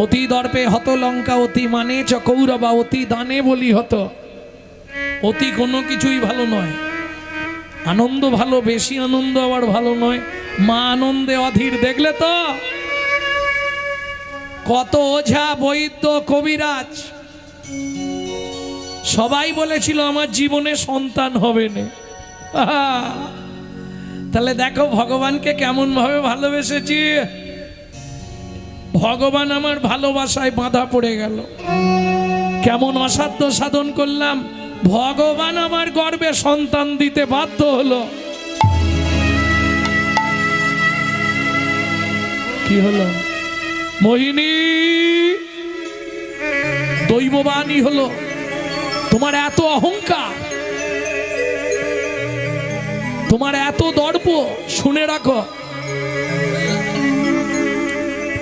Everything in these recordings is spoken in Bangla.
অতি দর্পে হত লঙ্কা, অতি মানে চ কৌরবা, অতি দানে বলি হত। অতি কোনো কিছুই ভালো নয়। আনন্দ ভালো, বেশি আনন্দ আবার ভালো নয়। মা আনন্দে অধীর। দেখলে তো কত ওঝা, বৈদ্য, কবিরাজ সবাই বলেছিল আমার জীবনে সন্তান হবে না। তাহলে দেখো ভগবানকে কেমন ভাবে ভালোবেসেছি। ভগবান আমার ভালোবাসায় বাঁধা পড়ে গেল। কেমন অসাধ্য সাধন করলাম, ভগবান আমার গর্ভে সন্তান দিতে বাধ্য হলো। কি হলো? মোহিনী দৈববাণী হলো। তোমার এত অহংকার, তোমার এত দর্প, শুনে রাখো।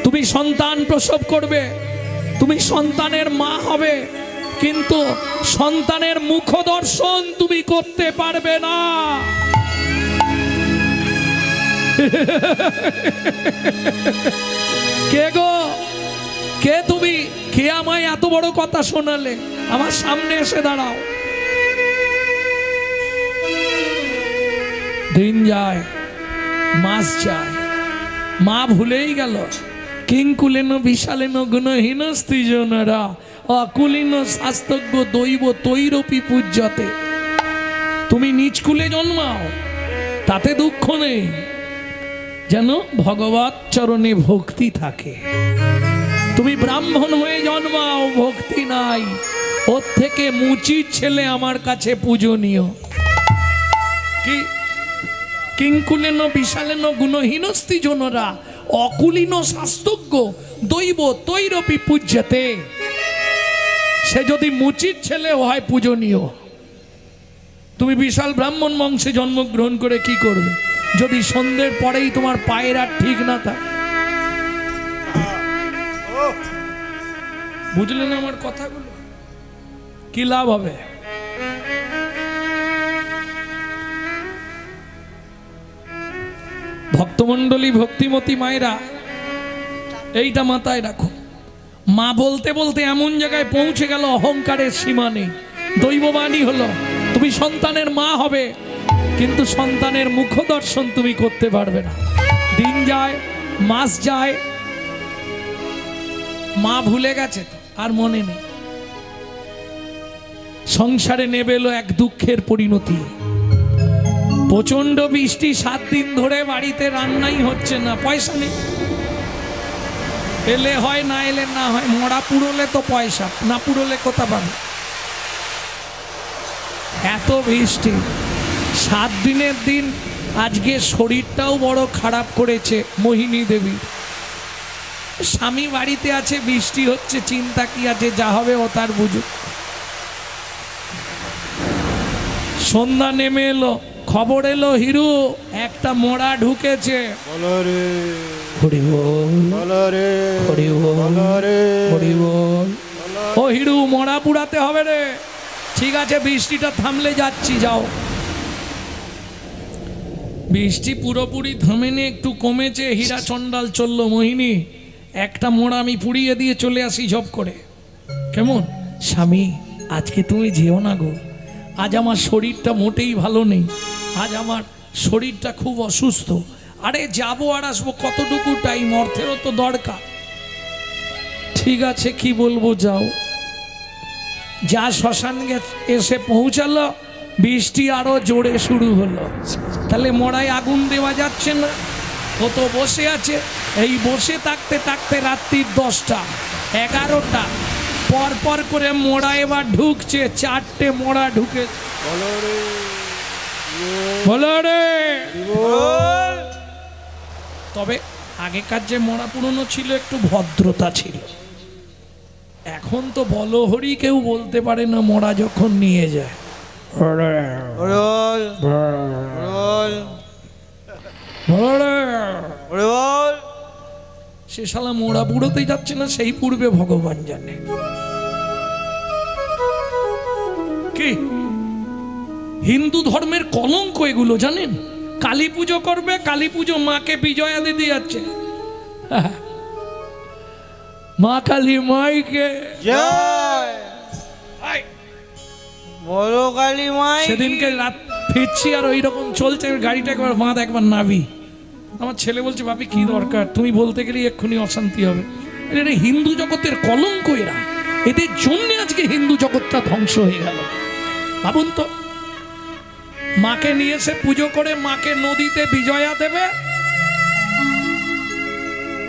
তুমি সন্তান প্রসব করবে, তুমি সন্তানের মা হবে, কিন্তু সন্তানের মুখ দর্শন তুমি করতে পারবে না। কে গো? কে তুমি? কে আমায় এত বড় কথা শোনালে? আমার সামনে এসে দাঁড়াও। দিন যায়, মাস যায়, মা ভুলেই গেল। কিংকুলেন বিশালেন গুণহীন স্ত্রীজনরা অকুলীন শাস্তজ্ঞ দৈব তৈরপি পূজ্যতে। তুমি নিজ কুলে জন্মাও, তাতে দুঃখ নেই, যেন ভগবত চরণে ভক্তি থাকে। তুমি ব্রাহ্মণ হয়ে জন্মাও, ভক্তি নাই, ওর থেকে মুচির ছেলে আমার কাছে পূজনীয়। কি? কিংকুলেন বিশালেন গুণহীন স্ত্রীজনরা অকুলীন শাস্তজ্ঞ দৈব তৈরপি পূজ্যতে। সে যদি মুচির ছেলে হয় পূজনীয়। তুমি বিশাল ব্রাহ্মণ বংশে জন্মগ্রহণ করে কি করবে যদি সন্ধ্যের পরেই তোমার পায়ের আর ঠিক না থাকে? বুঝলেন আমার কথাগুলো? কি লাভ হবে? ভক্তমণ্ডলী, ভক্তিমতী মায়েরা, এইটা মাথায় রাখো। মা বলতে বলতে এমন জায়গায় পৌঁছে গেল, অহংকারের সীমা নেই। দৈববাণী হলো তুমি সন্তানের মা হবে, কিন্তু সন্তানের মুখ দর্শন তুমি করতে পারবে না। দিন যায়, মাস যায়, মা ভুলে গেছে, আর মনে নেই। সংসারে নেবে এলো এক দুঃখের পরিণতি। প্রচন্ড বৃষ্টি, 7 দিন ধরে বাড়িতে রান্নাই হচ্ছে না, পয়সা নেই। এলে হয়, না এলে না হয়। মরা পুরোলে তো পয়সা, না পুরোলে কোথা পাবে? এত বৃষ্টি, 7 দিনের দিন। আজকে শরীরটাও বড় খারাপ করেছে মোহিনী দেবী। স্বামী বাড়িতে আছে, বৃষ্টি হচ্ছে, চিন্তা কি আছে, যা হবে ও তার বুঝুক। সন্ধ্যা নেমে এলো, খবর এলো হিরু একটা মোড়া ঢুকেছে। ও হিরু, মোড়া পুড়াতে হবে রে। ঠিক আছে, বৃষ্টিটা থামলে যাচ্ছি, যাও। বৃষ্টি পুরোপুরি থামেনি, একটু কমেছে। হীরা চন্ডাল চললো, মোহিনী একটা মোড়া আমি পুড়িয়ে দিয়ে চলে আসি ঝপ করে। কেমন? স্বামী আজকে তুমি যেও না গো, আজ আমার শরীরটা মোটেই ভালো নেই, আজ আমার শরীরটা খুব অসুস্থ। আরে যাবো আর আসবো, কতটুকু টাইম, অর্থেরও তো দরকার। ঠিক আছে, কি বলবো, যাও। যা শ্মশান এসে পৌঁছালো, বৃষ্টি আরো জোরে শুরু হলো। তাহলে মোড়ায় আগুন দেওয়া যাচ্ছে না, ও তো বসে আছে। এই বসে থাকতে থাকতে রাত্রির 10টা 11টা পর পর করে মোড়া এবার ঢুকছে। 4টে মোড়া ঢুকে। বলো রে। তবে আগেকার যে মোড়া পুরনো ছিল, একটু ভদ্রতা ছিল। এখন তো বলো হরি কেউ বলতে পারে না মোড়া যখন নিয়ে যায়। সে শালা মোড়া পুড়োতে যাচ্ছে না, সেই পূর্বে ভগবান জানে। কি হিন্দু ধর্মের কলঙ্ক এগুলো, জানেন? কালী পুজো করবে, কালী পুজো মাকে বিজয়া দিতে যাচ্ছে। মা কালী মাইকে জয় বলো কালী মাই। সেদিনকে রাত ফিরছি আর ওই রকম চলছে, গাড়িটা একবার বাঁধ একবার নাবি। আমার ছেলে বলছে বাপি কি দরকার, তুমি বলতে গেলে এক্ষুনি অশান্তি হবে। এটা হিন্দু জগতের কলঙ্ক, এরা এদের জন্য আজকে হিন্দু জগৎটা ধ্বংস হয়ে গেল। ভাবুন তো, মাকে নিয়ে এসে পুজো করে মাকে নদীতে বিজয়া দেবে,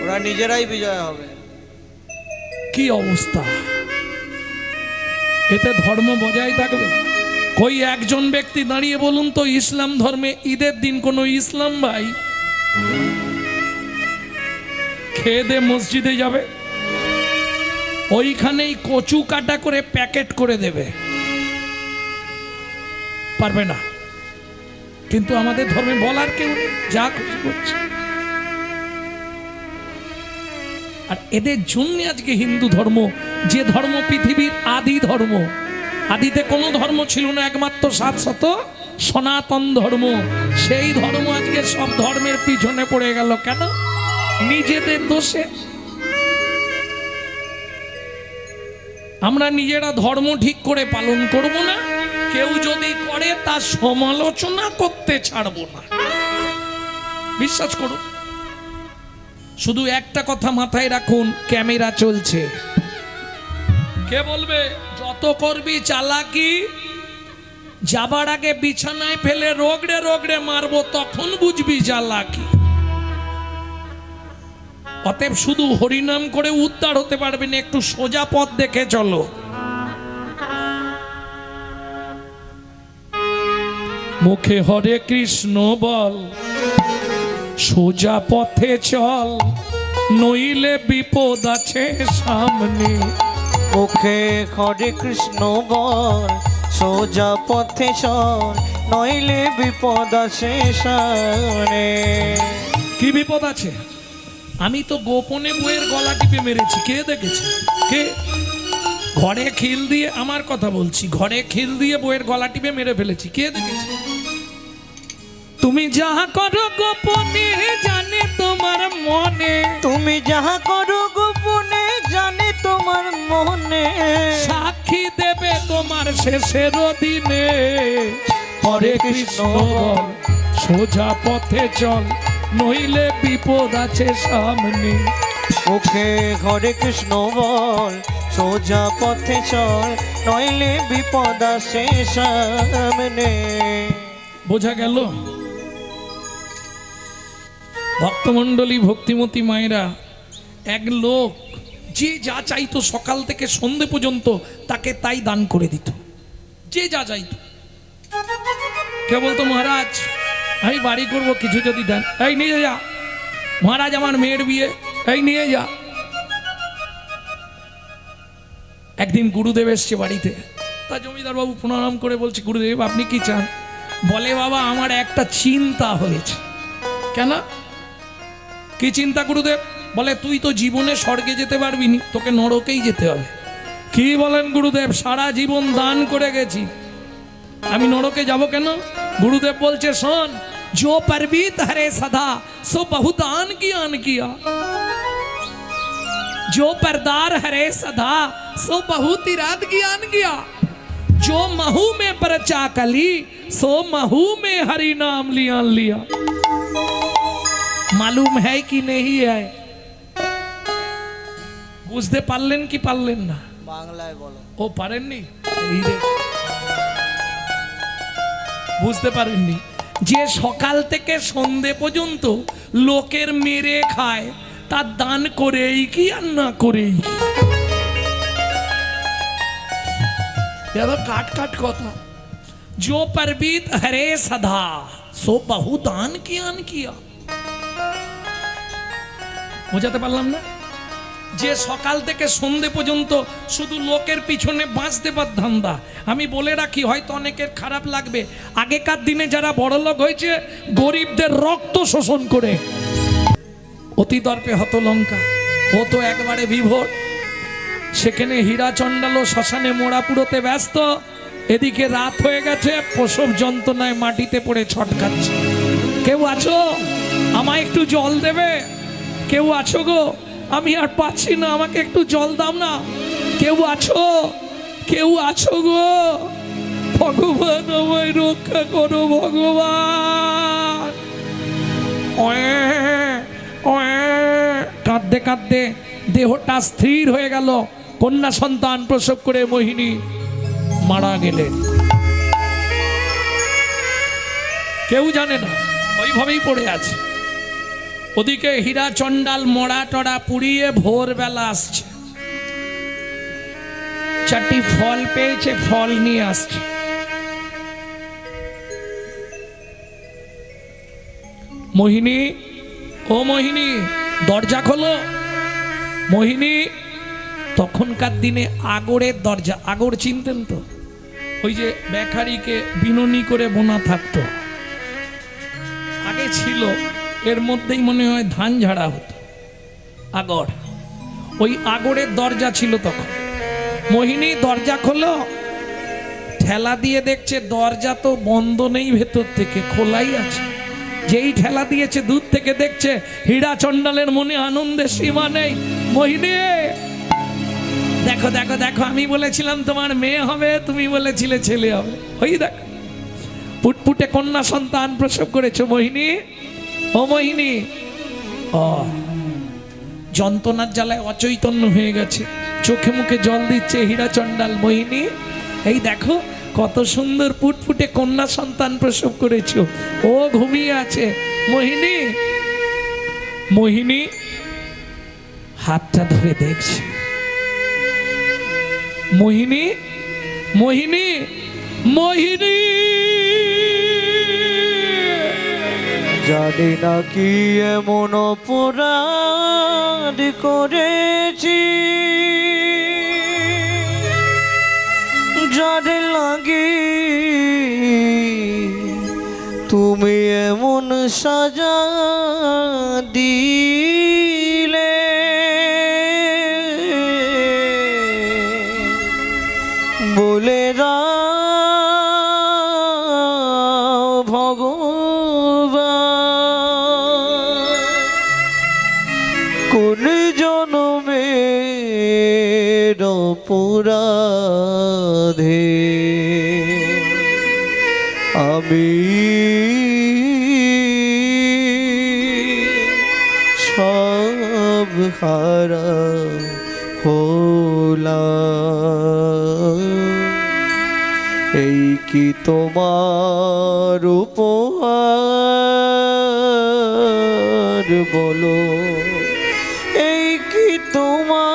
ওরা নিজেরাই বিজয় হবে। কি অবস্থা! এতে ধর্ম বজায় থাকবে? কই একজন ব্যক্তি দাঁড়িয়ে বলুন তো, ইসলাম ধর্মে ঈদের দিন কোনো ইসলাম ভাই খেয়ে দে মসজিদে যাবে, ওইখানেই কচু কাটা করে প্যাকেট করে দেবে? পারবে না। কিন্তু আমাদের ধর্মে বলার কেউ নেই, যা খুশি করছে। আর এদের জন্য আজকে হিন্দু ধর্ম, যে ধর্ম পৃথিবীর আদি ধর্ম, আদিতে কোনো ধর্ম ছিল না, একমাত্র শাশ্বত সনাতন ধর্ম, সেই ধর্ম আজকে সব ধর্মের পিছনে পড়ে গেল। কেন? নিজেদের দোষে। আমরা নিজেরা ধর্ম ঠিক করে পালন করব না, কেউ যদি করে তার সমালোচনা করতে ছাড়ব না। বিশ্বাস করুন। শুধু একটা কথা মাথায় রাখুন, ক্যামেরা চলছে। কে বলবে যত করবি চালাকি, যাবার আগে বিছানায় ফেলে রগড়ে রগড়ে মারবো, তখন বুঝবি চালাকি। অতএব শুধু হরিনাম করে উদ্ধার হতে পারবে না, একটু সোজা পথ দেখে চলো। মুখে হরে কৃষ্ণ বল, সোজা পথে চল, নইলে বিপদ আছে সামনে। মুখে হরে কৃষ্ণ বল, সোজা পথে চল, নইলে বিপদ আছে সামনে। কি বিপদ আছে? আমি তো গোপনে বইয়ের গলা টিপে মেরেছি, কে দেখেছে? কে? ঘরে খিল দিয়ে, আমার কথা বলছি, ঘরে খিল দিয়ে বইয়ের গলা টিপে মেরে ফেলেছি, কে দেখেছে? তুমি যাহা করো গোপনে জানে তোমার মনে, তুমি যাহা করো গোপনে জানে তোমার মনে, সাক্ষী দেবে তোমার শেষের দিনে। হরে কৃষ্ণ বল, সোজা পথে চল, নইলে বিপদ আছে সামনে। মুখে হরে কৃষ্ণ বল, সোজা পথে চল, নইলে বিপদ আছে সামনে। বোঝা গেল? ভক্তমণ্ডলী, ভক্তিমতী মায়েরা, এক লোক যে যা চাইতো সকাল থেকে সন্ধে পর্যন্ত তাকে তাই দান করে দিত, যে যা চাইতো। কে বলতো মহারাজ আমি বাড়ি করব, কিছু যদি দেন, এই নিয়ে যা। মহারাজ আমার মেয়ের বিয়ে, এই নিয়ে যা। একদিন গুরুদেব এসছে বাড়িতে, তা জমিদার বাবু প্রণাম করে বলছে গুরুদেব আপনি কি চান? বলে বাবা আমার একটা চিন্তা হয়েছে। কেন? কি চিন্তা গুরুদেব? বলে তুই তো জীবনে স্বর্গে যেতে পারবি নি, তোকে নরকেই যেতে হবে। কি বলেন গুরুদেব? সারা জীবন দান করে গেছি, আমি নরকে যাব কেন? গুরুদেব বলছে শোন, जो परबीत हरे सदा सो बहुदान ज्ञान किया, जो परदार हरे सदा सो बहुत इराद ज्ञान किया, जो महू में परचा कली सो महू में हरि नाम लिया लिया। मालूम है कि नहीं है? বুঝতে পারলেন কি পারলেন না? বাংলায় বলো। ও পারেননি? এই রে, বুঝতে পারেননি? যে সকাল থেকে সন্ধে পর্যন্ত লোকের মেরে খায়, তার দান করেই কি আর না করেই কি? কাট কাট কথা। जो परबीत हरे सदा सो बहु दान कियान किया। বোঝাতে পারলাম না? যে সকাল থেকে সন্ধে পর্যন্ত শুধু লোকের পিছনে বাঁচতে পার ধান্দা। আমি বলে রাখি, হয়তো অনেকের খারাপ লাগবে, আগেকার দিনে যারা বড়লোক হয়েছে গরিবদের রক্ত শোষণ করে। অতি দর্পে হত লঙ্কা, ও তো একবারে বিভোর। সেখানে হীরা চণ্ডালো শ্মশানে মোড়া পুরোতে ব্যস্ত, এদিকে রাত হয়ে গেছে, প্রসব যন্ত্রণায় মাটিতে পড়ে ছটকাচ্ছে। কেউ আছো? আমায় একটু জল দেবে? কেউ আছো গো? আমি আর পাচ্ছি না, আমাকে একটু জল দাও না। কেউ আছো? কেউ আছো গো? ভগবান আমায় রক্ষা করো ভগবান। কাঁদতে কাঁদতে দেহটা স্থির হয়ে গেল। কন্যা সন্তান প্রসব করে মোহিনী মারা গেলেন। কেউ জানে না, ওইভাবেই পড়ে আছে। ওদিকে হীরা চণ্ডাল মরা টড়া পুড়িয়ে ভোরবেলা আসছে, 4টি ফল পেয়েছে, ফল নিয়ে আসছে। মোহিনী, ও মোহিনী, দরজা খোলো। মোহিনী, তখনকার দিনে আগরের দরজা, আগর চিনতেন তো? ওই যে বেকারিকে বিনুনি করে বোনা থাকতো, আগে ছিল, এর মধ্যেই মনে হয় ধান ঝাড়া হতো। আগর, ওই আগরের দরজা ছিল তখন। মোহিনী দরজা খোলো। ঠেলা দিয়ে দেখছে দরজা তো বন্ধ নেই, ভেতর থেকে খোলাই আছে। যেই ঠেলা দিয়েছে দূর থেকে দেখছে, হীরা চণ্ডালের মনে আনন্দের সীমা নেই। মোহিনী, দেখো দেখো দেখো, আমি বলেছিলাম তোমার মেয়ে হবে, তুমি বলেছিলে ছেলে হবে। ওই দেখো, পুটপুটে কন্যা সন্তান প্রসব করেছো মোহিনী। ও মোহিনী, ও যন্ত্রণার জ্বালায় অচৈতন্য হয়ে গেছে, চোখে মুখে জল দিচ্ছে হীরা চণ্ডাল। মোহিনী, এই দেখো কত সুন্দর পুটপুটে কন্যা সন্তান প্রসব করেছো, ও ঘুমিয়ে আছে। মোহিনী, মোহিনী হাতটা ধরে দেখছে। মোহিনী, মোহিনী, মোহিনী, জানি না কি এমন অপরাধ করেছি, যার লাগে তুমি এমন সাজা দিলে। বলে দাও ভগবান, কোন জনমের অপরাধে আমি সব হারা হলাম। এই কি তোমার উপহার বলো, এই কি তোমার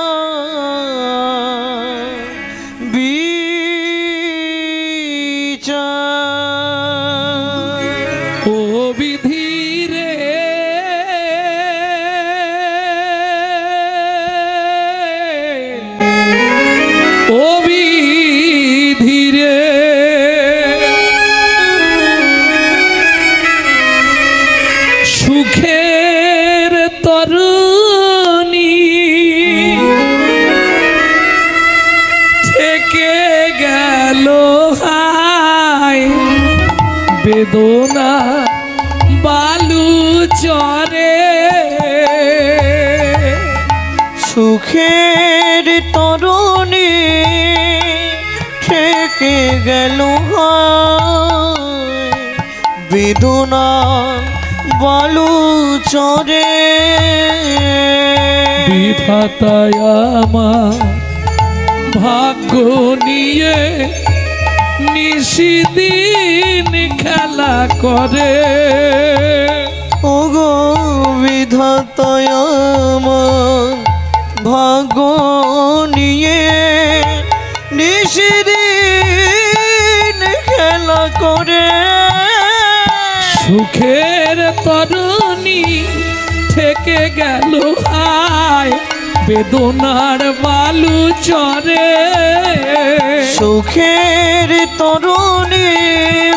বিচার। ও বিধি রে, ও বিধি রে, সুখের তরুণী থেকে গেল হায় বেদনা বালু চরে। সুখের তরুণী থেকে গেল বেদনা বালু চরে। বিধাতায় আমার ভাগ্য নিয়ে নিশিদিন খেলা করে। ওগো বিধাতায় আমার ভাগ্য নিয়ে নিশিদিন খেলা করে। সুখের তরুণী থেকে গেল হায় বেদনার বালু চরে। সুখের তরুণী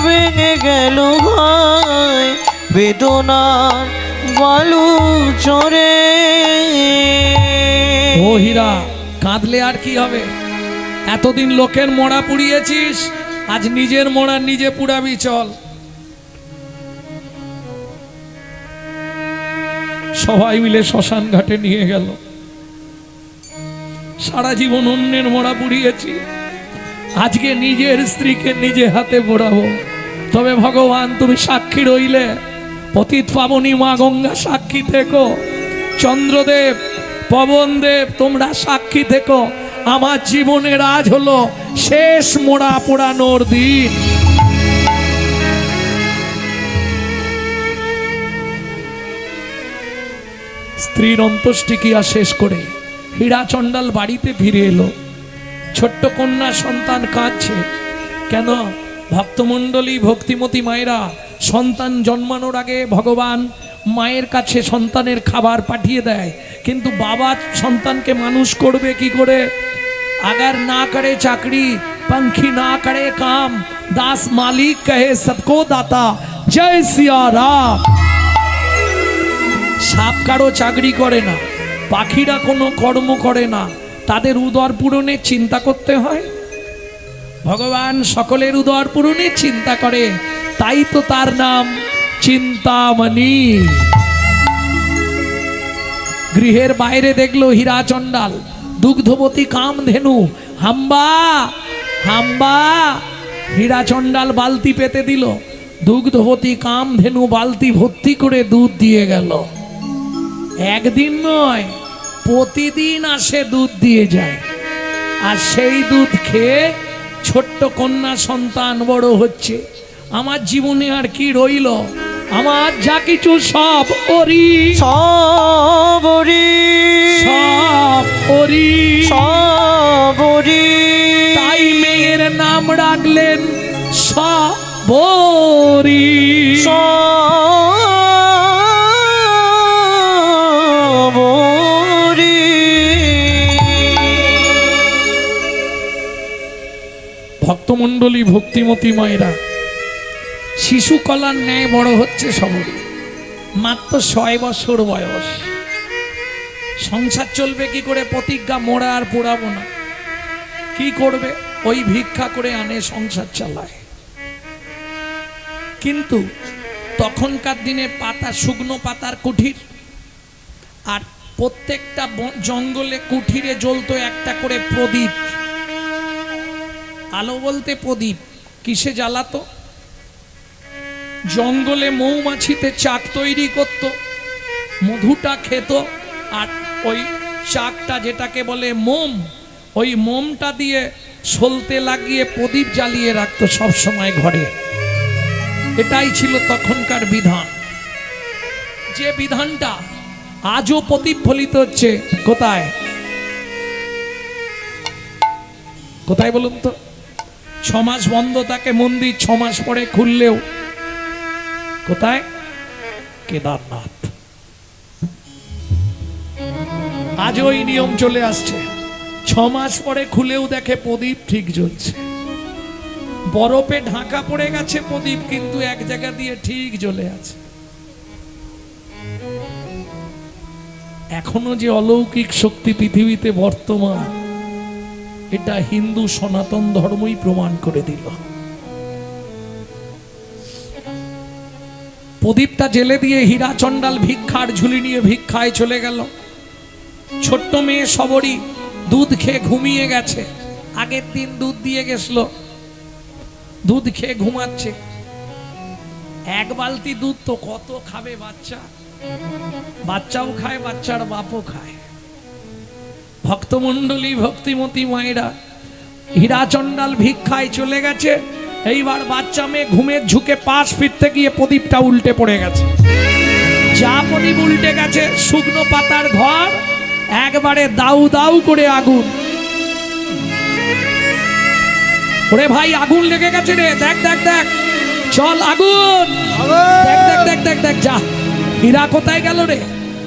ভেঙে গেল ভাই বেদনার বালু চরে। ও হীরা, কাঁদলে আর কি হবে? এতদিন লোকের মোড়া পুড়িয়েছিস, আজ নিজের মোড়া নিজে পুড়াবি, চল। সবাই মিলে শ্মশান ঘাটে নিয়ে গেল। সারা জীবন অন্যের মোড়া পুড়িয়েছি, আজকে নিজের স্ত্রীকে নিজে হাতে পোড়াবো। তবে ভগবান তুমি সাক্ষী রইলে, পতিত পাবনী মা গঙ্গা সাক্ষী থেকো, চন্দ্রদেব পবনদেব তোমরা সাক্ষী থেকো, আমার জীবনের আজ হলো শেষ মোড়া পোড়ানোর দিন। স্ত্রীর অন্ত্যেষ্টিক্রিয়া শেষ করে হীরা চণ্ডাল বাড়িতে ফিরে এলো। ছোট্ট কন্যা সন্তান কাঁদছে। কেন? ভক্তমণ্ডলী ভক্তিমতী মায়েরা সন্তান জন্মানোর আগে ভগবান মায়ের কাছে সন্তানের খাবার পাঠিয়ে দেয়, কিন্তু বাবা সন্তানকে মানুষ করবে কি করে? अगर ना करे चाकरी पंखी ना करे काम, दास मालिक कहे सबको दाता, जय सिया राम। সাপ কারো চাকরি করে না, পাখিরা কোনো কর্ম করে না, তাদের উদর পূরণের চিন্তা করতে হয়। ভগবান সকলের উদর পূরণের চিন্তা করে, তাই তো তার নাম চিন্তামণি। গৃহের বাইরে দেখলো হীরা চণ্ডাল, দুগ্ধবতী কামধেনু হাম্বা হাম্বা। হীরা চণ্ডাল বালতি পেতে দিল, দুগ্ধবতী কামধেনু বালতি ভর্তি করে দুধ দিয়ে গেল। একদিন নয়, প্রতিদিন আসে দুধ দিয়ে যায়, আর সেই দুধ খেয়ে ছোট্ট কন্যা সন্তান বড় হচ্ছে। আমার জীবনে আর কি রইল? আমার যা কিছু সব ওরি, সব ওরি, সব ওরি, সব ওরি। তাই মেয়ের নাম রাখলেন সবরি। সব ওরি। ভক্তমণ্ডলী ভক্তিমতী মায়েরা শিশু কলার ন্যায় বড় হচ্ছে সবরি। মাত্র 6 বছর বয়স। সংসার চলবে কি করে? প্রতিজ্ঞা, মোড়া আর পোড়াবো না। কি করবে? ওই ভিক্ষা করে আনে, সংসার চালায়। কিন্তু তখনকার দিনে পাতা, শুকনো পাতার কুঠির, আর প্রত্যেকটা জঙ্গলে কুঠিরে জ্বলতো একটা করে প্রদীপ। আলো বলতে প্রদীপ। কিসে জ্বালাতো? জঙ্গলে মৌমাছিতে চাক তৈরি করত, মধুটা খেত, আর ওই চাকটা যেটাকে বলে মোম, ওই মোমটা দিয়ে সলতে লাগিয়ে প্রদীপ জ্বালিয়ে রাখতো সব সময় ঘরে। এটাই ছিল তখনকার বিধান, যে বিধানটা আজও প্রতিফলিত হচ্ছে। কোথায় কোথায় বলুন তো? 6 মাস বন্ধ থাকে মন্দির, 6 মাস পরে খুললেও কোথায়? কেদারনাথ। আজ ওই নিয়ম চলে আসছে, 6 মাস পরে খুলেও দেখে প্রদীপ ঠিক জ্বলছে। বরফে ঢাকা পড়ে গেছে প্রদীপ, কিন্তু এক জায়গা দিয়ে ঠিক জ্বলে আছে। এখনো যে অলৌকিক শক্তি পৃথিবীতে বর্তমান, এটা হিন্দু সনাতন ধর্মই প্রমাণ করে দিল। প্রদীপটা জেলে দিয়ে হীরা চণ্ডাল ভিক্ষার ঝুলি নিয়ে ভিক্ষায় চলে গেল। ছোট্ট মেয়ে সবরি দুধ খেয়ে ঘুমিয়ে গেছে। আগের দিন দুধ দিয়ে গেছিল, দুধ খেয়ে ঘুমাচ্ছে। 1 বালতি দুধ তো কত খাবে বাচ্চা? বাচ্চাও খায়, বাচ্চার বাপও খায়। ভক্তমণ্ডলী ভক্তিমতী মায়েরা, হীরা চণ্ডাল ভিক্ষায় চলে গেছে। এইবার বাচ্চা মেয়ে ঘুমের ঝুঁকে পাশ ফিরতে গিয়ে প্রদীপটা উল্টে পড়ে গেছে। যা প্রদীপ উল্টে গেছে, শুকনো পাতার ঘর, একবারে দাউ দাউ করে আগুন। ওরে ভাই, আগুন লেগে গেছে রে, দেখ দেখ দেখ, চল আগুন, দেখ দেখ দেখ দেখ দেখ, যা। হীরা কোথায় গেল রে?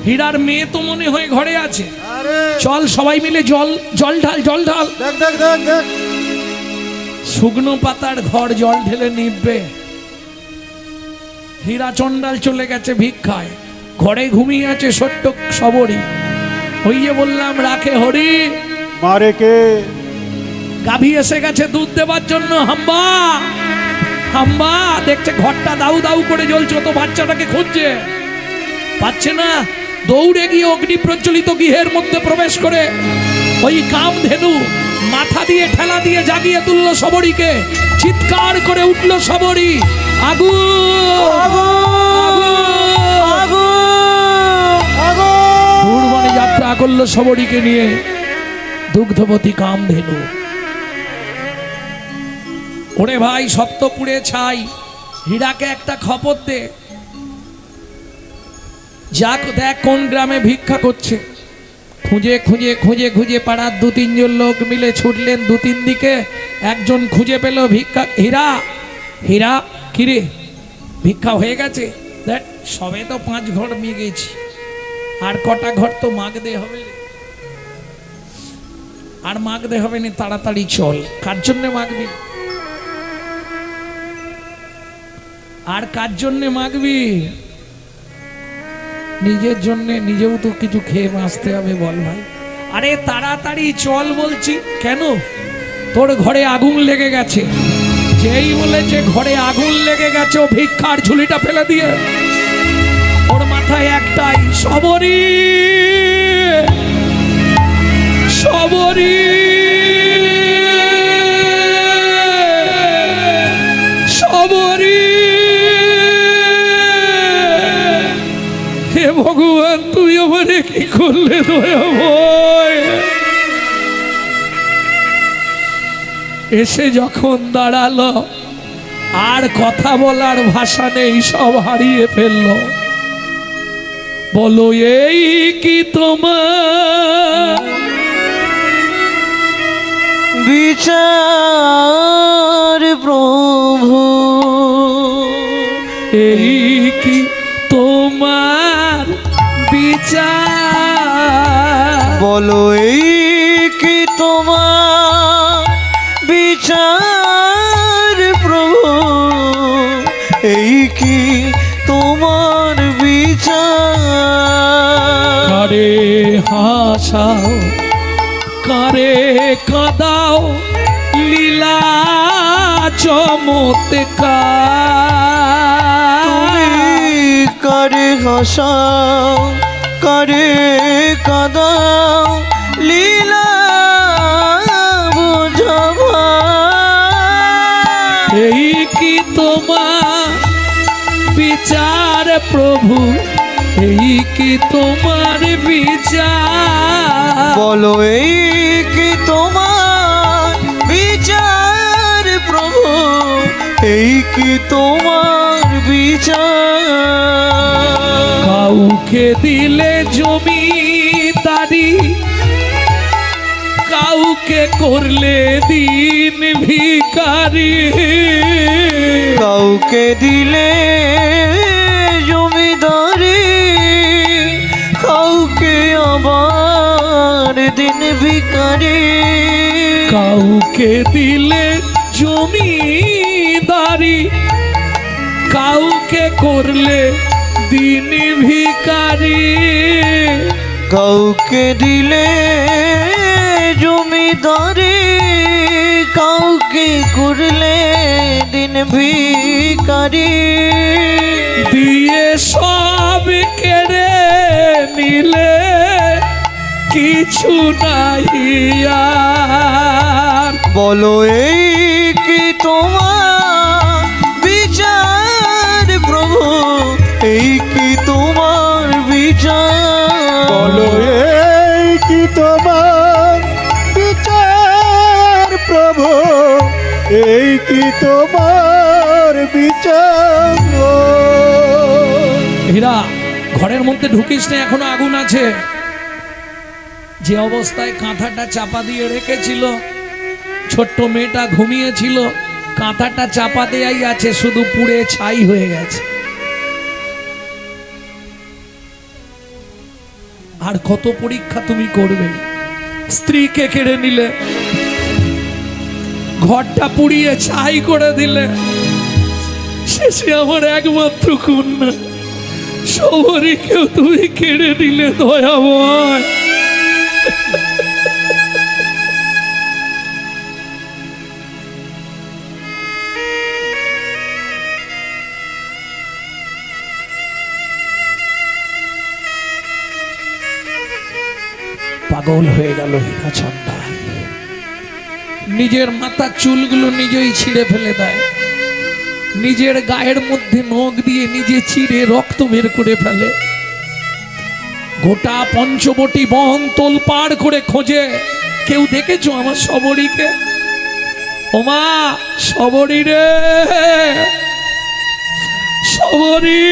হীরার মেয়ে তো মনে হয় ঘরে আছে। চল সবাই মিলে জল জল ঢাল, জল ঢাল। দেখ দেখ দেখ দেখ, শুকনো পাতার ঘর জল ঢেলে নিবে। হীরা চণ্ডাল চলে গেছে ভিক্ষায়, ঘরে ঘুমিয়ে আছে ছোট্ট সবরি। হইয়ে বললাম রাখে হরি, মারে কে? গাভী এসে গেছে দুধ দেবার জন্য। হাম্বা হাম্বা, দেখছে ঘরটা দাউ দাউ করে জ্বলছে, তো বাচ্চাটাকে খুঁজছে, পাচ্ছে না। দৌড়ে গিয়ে অগ্নি প্রজ্বলিত গৃহের মধ্যে প্রবেশ করে ওই কামধেনু মাথা দিয়ে ঠেলা দিয়ে জাগিয়ে তুলল শবরীকে। চিৎকার করে উঠল শবরী, দূর বনে যাত্রা করলো শবরীকে নিয়ে। দুগ্ধবতী কামধেনু, ওরে ভাই সপ্তপুরে ছাই, হীরাকে একটা খবর দে, যাক দেখ কোন গ্রামে ভিক্ষা করছে। খুঁজে খুঁজে খুঁজে খুঁজে পাড়ার দু তিনজন লোক মিলে ছুটলেন দু তিন দিকে। একজন খুঁজে পেল ভিক্ষা, হীরা, হীরা কিরে ভিক্ষা হয়ে গেছে? দেখ সবে তো 5 ঘর নিয়ে গেছি, আর কটা ঘর তো মাগদে হবে, আর মাগদে হবে না, তাড়াতাড়ি চল। কার জন্যে মাগবি? আর কার জন্যে মাগবি? নিজের জন্যে, নিজেও তো কিছু খেয়ে বাঁচতে হবে বল ভাই। আরে তাড়াতাড়ি চল বলছি। কেন? তোর ঘরে আগুন লেগে গেছে। যেই বলেছে ঘরে আগুন লেগে গেছে, ও ভিক্ষার ঝুলিটা ফেলে দিয়ে ওর মাথায় একটাই, শবরী, শবরী, শবরী। হে ভগবান, তুই আমারে কি করলে দয়াময়? এসে যখন দাঁড়ালো, আর কথা বলার ভাষা নেই, সব হারিয়ে ফেললো। বলো এই কি তোমার বিচার প্রভু? এই কি তোমার বিচার? বলো এই কি তোমার বিচার প্রভু? এই কি তোমার বিচার? কারে হাসাও, কারে কাঁদাও, লীলা চমৎকার। তুমি কারে হাসাও, কারে কাঁদাও, লীলা বুঝাবা। এই কি তোমার বিচার প্রভু? এই কি তোমার বিচার? বলো এই কি তোমার বিচার প্রভু? এই কি তোমার বিচার? কাউকে দিলে জমিদারি, কাউকে করলে দিন ভিখারি। কাউকে দিলে জমিদারি, কাউকে আবার দিন ভিখারি। কাউকে দিলে জমিদারি, কাউকে করলে দিন ভিখারি। কাউকে দিলে জমিদারি, কাউকে করলে দিন ভিখারি। দিয়ে সব কেড়ে নিলে কিছু নাই আর। বলো এই কি তোমার বিচার প্রভু? এই কি তোমার বিচার? বলো এই কি তোমার বিচার প্রভু? এই কি তোমার বিচার? হীরা, ঘরের মধ্যে ঢুকিস না, এখনো আগুন আছে। যে অবস্থায় কাঁথাটা চাপা দিয়ে রেখেছিল, ছোট্ট মেয়েটা ঘুমিয়েছিল, কাঁথাটা চাপা দেয়াই আছে, শুধু পুড়ে ছাই হয়ে গেছে। আর কত পরীক্ষা তুমি করবে? স্ত্রীকে কেড়ে নিলে, ঘরটা পুড়িয়ে ছাই করে দিলে, শেষে আমার একমাত্র কন্যা শবরীকেও তুমি কেড়ে নিলে দয়াময়। পাগল হয়ে গেল গেল হীরা চণ্ডাল। নিজের মাথার চুলগুলো নিজেই ছিঁড়ে ফেলে দেয়, নিজের গায়ের মধ্যে নখ দিয়ে নিজে চিড়ে রক্ত বের করে ফেলে। গোটা পঞ্চবটি বন তোলপাড় করে খোঁজে। কেউ দেখেছো আমার সবরীকে? ওমা সবরী রে, সবরী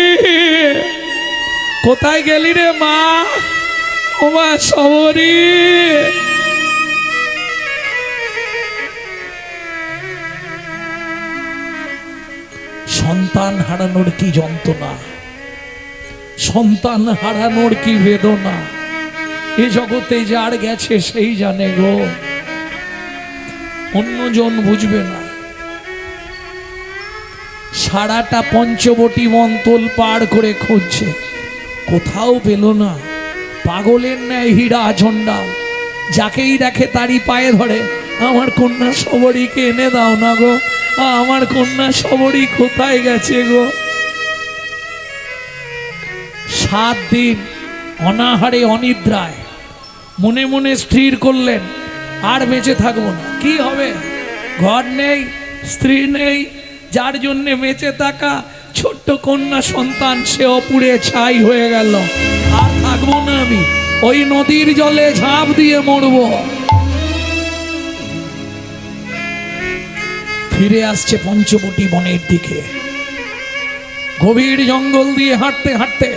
কোথায় গেলি রে মা? ওমা সবরী। সন্তান হারানোর কি যন্ত্রণা, সন্তান হারানোর কি বেদনা, এ জগতে যার গেছে সেই জানে গো, অন্যজন বুঝবে না। সারাটা পঞ্চবটি বন তোলপাড় করে খুঁজছে, কোথাও পেল না। পাগলের ন্যায় হীরা চণ্ডাল যাকেই দেখে তারই পায়ে ধরে, আমার কন্যা সবরীকে এনে দাও না গো, আমার কন্যা সবরী কোথায় গেছে গো। 7 দিন অনাহারে অনিদ্রায় মনে মনে স্থির করলেন আর বেঁচে থাকবো না। কি হবে? ঘর নেই, স্ত্রী নেই, যার জন্যে বেঁচে থাকা ছোট্ট কন্যা সন্তান সে অপুড়ে ছাই হয়ে গেল। আর থাকবো না আমি, ওই নদীর জলে ঝাঁপ দিয়ে মরবো। ফিরে আসছে পঞ্চবটি বনের দিকে। গভীর জঙ্গল দিয়ে হাঁটতে হাঁটতে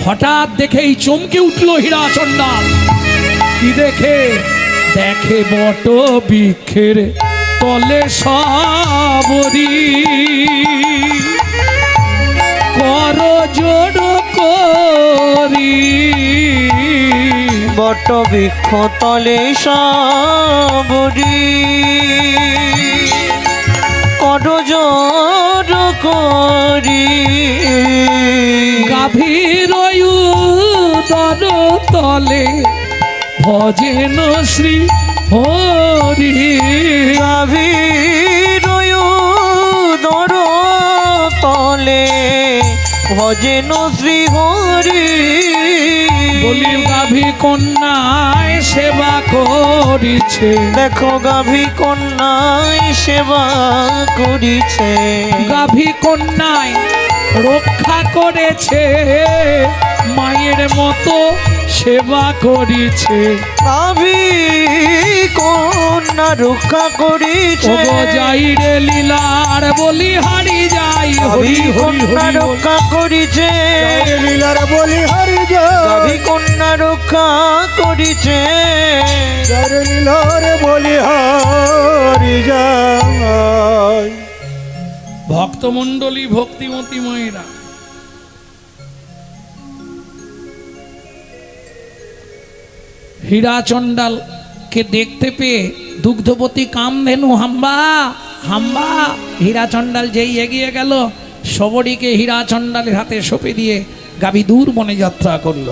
হঠাৎ দেখেই চমকে উঠল হীরা চণ্ডাল। কি দেখে? দেখে বট বৃক্ষের তলে সবরী কর জোড় করি। বট বৃক্ষ তলে সবরী কর জোড় করি। গাভীর উদর তলে ভজেন শ্রী হরি। গাভীর উদর তলে ভজেন শ্রী হরি। বলি গাভী কন্যায় সেবা করিছে, দেখো গাভী কন্যায় সেবা করিছে। গাভী কন্যায় রক্ষা করেছে, মায়ের মতো সেবা করিছে। গাভী কন্যা রক্ষা করিছে। ওগো যাই রে লীলার বলি হারি যাই, হরি হরি কন্যা হরি রক্ষা করিছে। লীলার বলি হারি গাভী কন্যা রক্ষা করিছে। লীলার বলি হারি যায়। ভক্তমণ্ডলী ভক্তিমতী মায়েরা, হীরা চণ্ডালকে দেখতে পেয়ে দুগ্ধবতী কামধেনু হাম্বা হাম্বা। হীরা চণ্ডাল যেই এগিয়ে গেল, সবরীকে হীরা চণ্ডালের হাতে সঁপে দিয়ে গাভী দূর বনে যাত্রা করল।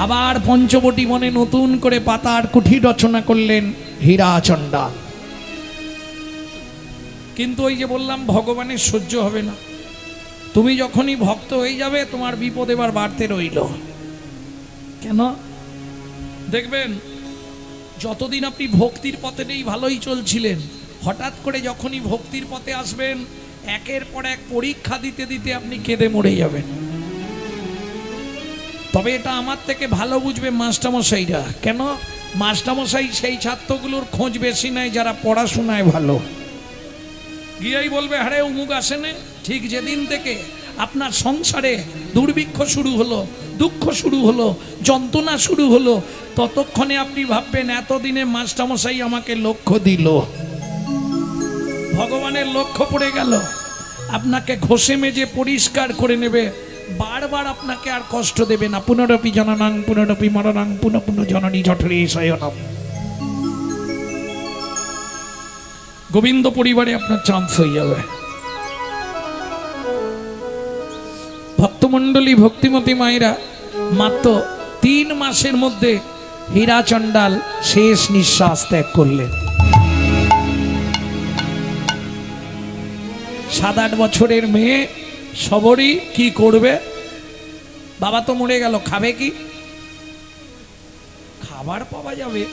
আবার পঞ্চবটি বনে নতুন করে পাতার কুঠি রচনা করলেন হীরা চণ্ডাল। কিন্তু ওই যে বললাম, ভগবানের সহ্য হবে না। তুমি যখনই ভক্ত হয়ে যাবে তোমার বিপদ এবার বাড়তে রইল। কেন? দেখবেন যতদিন আপনি ভক্তির পথে নেই ভালোই চলছিলেন, হঠাৎ করে যখনই ভক্তির পথে আসবেন একের পর এক পরীক্ষা দিতে দিতে আপনি কেঁদে মরে যাবেন। তবে এটা আমার থেকে ভালো বুঝবে মাস্টারমশাইরা। কেন? মাস্টারমশাই সেই ছাত্রগুলোর খোঁজ বেশি নাই যারা পড়াশোনায় ভালো। গিয়েই বলবে হারে উমুক আসেনে। ঠিক যেদিন থেকে আপনার সংসারে দুর্ভিক্ষ শুরু হলো, দুঃখ শুরু হলো, যন্ত্রণা শুরু হলো, ততক্ষণে আপনি ভাববেন এতদিনে মাস্টারমশাই আমাকে লক্ষ্য দিল। ভগবানের লক্ষ্য পড়ে গেল, আপনাকে ঘষে মেজে পরিষ্কার করে নেবে, বারবার আপনাকে আর কষ্ট দেবে না। পুনরপি জননাং পুনরপি মরণাং পুনঃ পুনঃ জননী জঠরে শয়নম। গোবিন্দ পরিবারে আপনার চান্স হয়ে যাবে। ভক্তমণ্ডলী ভক্তিমতী মায়েরা, মাত্র 3 মাসের মধ্যে হীরা চণ্ডাল শেষ নিঃশ্বাস ত্যাগ করলেন। 7-8 বছরের মেয়ে সবরী কি করবে? বাবা তো মরে গেল, খাবে কি? খাবার পাওয়া যাবে,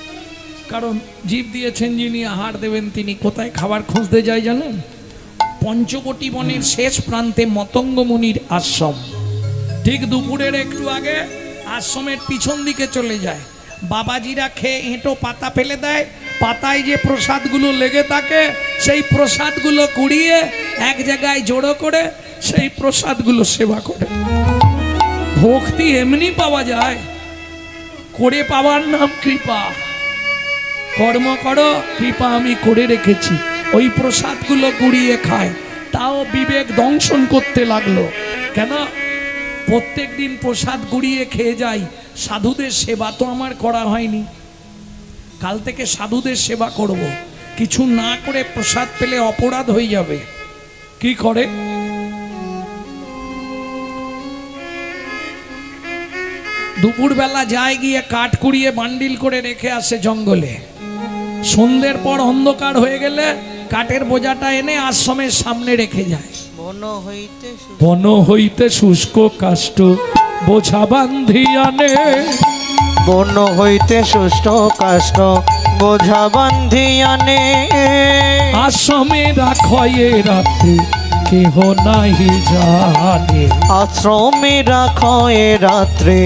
কারণ জীব দিয়েছেন যিনি, আহার দেবেন তিনি। কোথায় খাবার খুঁজতে যায় জানেন? পঞ্চবটি বনের শেষ প্রান্তে মতঙ্গ মুনির আশ্রম। ঠিক দুপুরের একটু আগে আশ্রমের পিছন দিকে চলে যায়। বাবাজিরা খেয়ে এঁটো পাতা ফেলে দেয়, পাতায় যে প্রসাদগুলো লেগে থাকে সেই প্রসাদগুলো কুড়িয়ে এক জায়গায় জড়ো করে সেই প্রসাদগুলো সেবা করে। ভক্তি এমনি পাওয়া যায়, করে পাওয়ার নাম কৃপা। কর্ম করো, কৃপা আমি করে রেখেছি। ওই প্রসাদগুলো কুড়িয়ে খায়, তাও বিবেক দংশন করতে লাগলো। কেন? প্রত্যেক দিন প্রসাদ কুড়িয়ে খেয়ে যাই, সাধুদের সেবা তো আমার করা হয়নি। কাল থেকে সাধুদের সেবা করব। কিছু না করে প্রসাদ পেলে অপরাধ হয়ে যাবে। কি করে? দুপুরবেলা যায়, গিয়ে কাঠ কুড়িয়ে বান্ডিল করে রেখে আসে জঙ্গলে। সন্ধ্যের পর অন্ধকার হয়ে গেলে কাঠের বোঝাটা এনে আশ্রমের সামনে রেখে যায়। বন হইতে শুষ্ক কাষ্ঠ বোঝা বান্ধি আনে, বন হইতে সুষ্ঠ কাষ্ঠ বোঝা বান্ধি আনে। আশ্রমে রাখয়ে রাতে কেহ নাহি জানে, আশ্রমে রাখয়ে রাত্রে